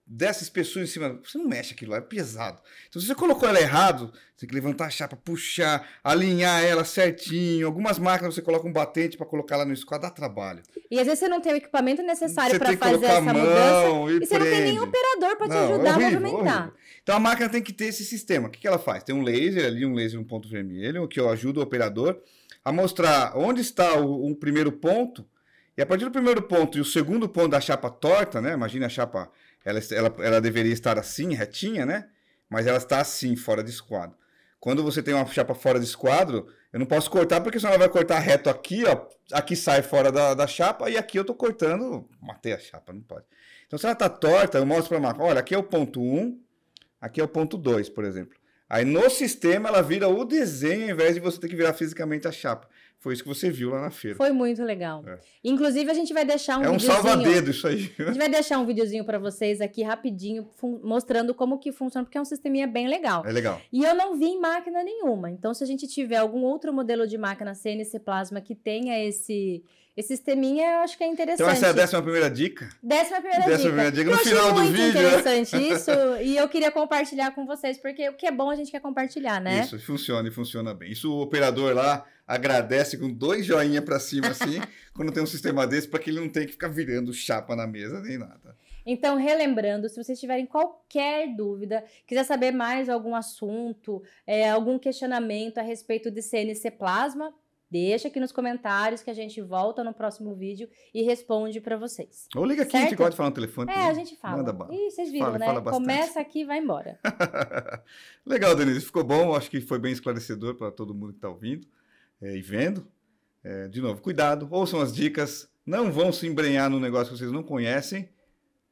dessa espessura em cima. Você não mexe aquilo lá, é pesado. Então, se você colocou ela errado, você tem que levantar a chapa, puxar, alinhar ela certinho. Algumas máquinas você coloca um batente para colocar ela no esquadro, dá trabalho. E às vezes você não tem o equipamento necessário para Você tem que fazer colocar essa a mão mudança. e E você não tem nem operador para te ajudar a movimentar. Horrível. Então, a máquina tem que ter esse sistema. O que ela faz? Tem um laser ali, um laser, um ponto vermelho, que ajuda o operador a mostrar onde está o primeiro ponto, e a partir do primeiro ponto e o segundo ponto da chapa torta, né? Imagina a chapa, ela deveria estar assim, retinha, né? Mas ela está assim, fora de esquadro. Quando você tem uma chapa fora de esquadro, eu não posso cortar, porque senão ela vai cortar reto aqui, ó. Aqui sai fora da chapa, e aqui eu tô cortando, matei a chapa, não pode. Então, se ela tá torta, eu mostro para a máquina, olha, aqui é o ponto 1, aqui é o ponto 2, por exemplo. Aí no sistema ela vira o desenho, ao invés de você ter que virar fisicamente a chapa. Foi isso que você viu lá na feira. Foi muito legal. Inclusive, a gente vai deixar um videozinho... É um salva-dedo isso aí. A gente vai deixar um videozinho para vocês aqui, rapidinho, mostrando como que funciona, porque é um sisteminha bem legal. É legal. E eu não vi em máquina nenhuma. Então, se a gente tiver algum outro modelo de máquina CNC Plasma que tenha esse sisteminha, eu acho que é interessante. Então, essa é a 11ª dica? 11ª dica. No final do vídeo. Eu achei muito interessante isso, e eu queria compartilhar com vocês, porque o que é bom a gente quer compartilhar, né? Isso, funciona bem. Isso o operador lá agradece com 2 joinhas para cima, assim, quando tem um sistema desse, para que ele não tenha que ficar virando chapa na mesa, nem nada. Então, relembrando, se vocês tiverem qualquer dúvida, quiser saber mais algum assunto, algum questionamento a respeito de CNC Plasma, deixa aqui nos comentários que a gente volta no próximo vídeo e responde para vocês. Ou liga aqui, a gente gosta de falar no telefone. A gente fala. Manda bala. Ih, vocês viram, né? Começa aqui e vai embora. Legal, Denise. Ficou bom. Acho que foi bem esclarecedor para todo mundo que está ouvindo e vendo. De novo, cuidado. Ouçam as dicas. Não vão se embrenhar num negócio que vocês não conhecem.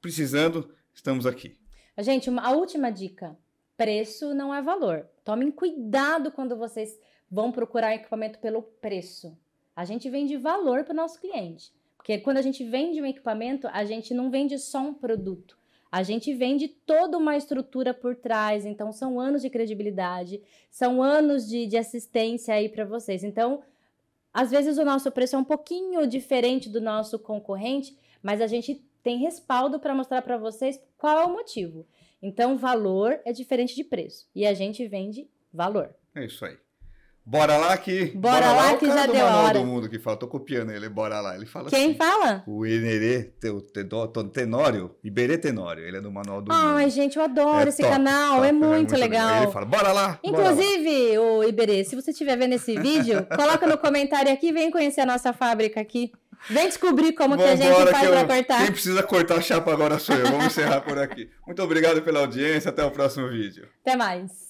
Precisando, estamos aqui. Gente, a última dica. Preço não é valor. Tomem cuidado quando vocês vão procurar equipamento pelo preço. A gente vende valor para o nosso cliente. Porque quando a gente vende um equipamento, a gente não vende só um produto. A gente vende toda uma estrutura por trás. Então, são anos de credibilidade, são anos de assistência aí para vocês. Então, às vezes o nosso preço é um pouquinho diferente do nosso concorrente, mas a gente tem respaldo para mostrar para vocês qual é o motivo. Então, valor é diferente de preço. E a gente vende valor. É isso aí. Bora lá que... Bora lá que já deu a hora. Do mundo que fala, tô copiando ele, bora lá. Ele fala Quem assim, fala? O Inerê Tenório, Iberê Tenório, ele é do Manual do Mundo. Ai, gente, eu adoro esse top, canal, top, é muito legal. Ele fala, bora lá. Inclusive, o Iberê, se você estiver vendo esse vídeo, coloca no comentário aqui e vem conhecer a nossa fábrica aqui. Vem descobrir como que a gente faz para cortar. Quem precisa cortar a chapa agora sou eu. Vamos encerrar por aqui. Muito obrigado pela audiência. Até o próximo vídeo. Até mais.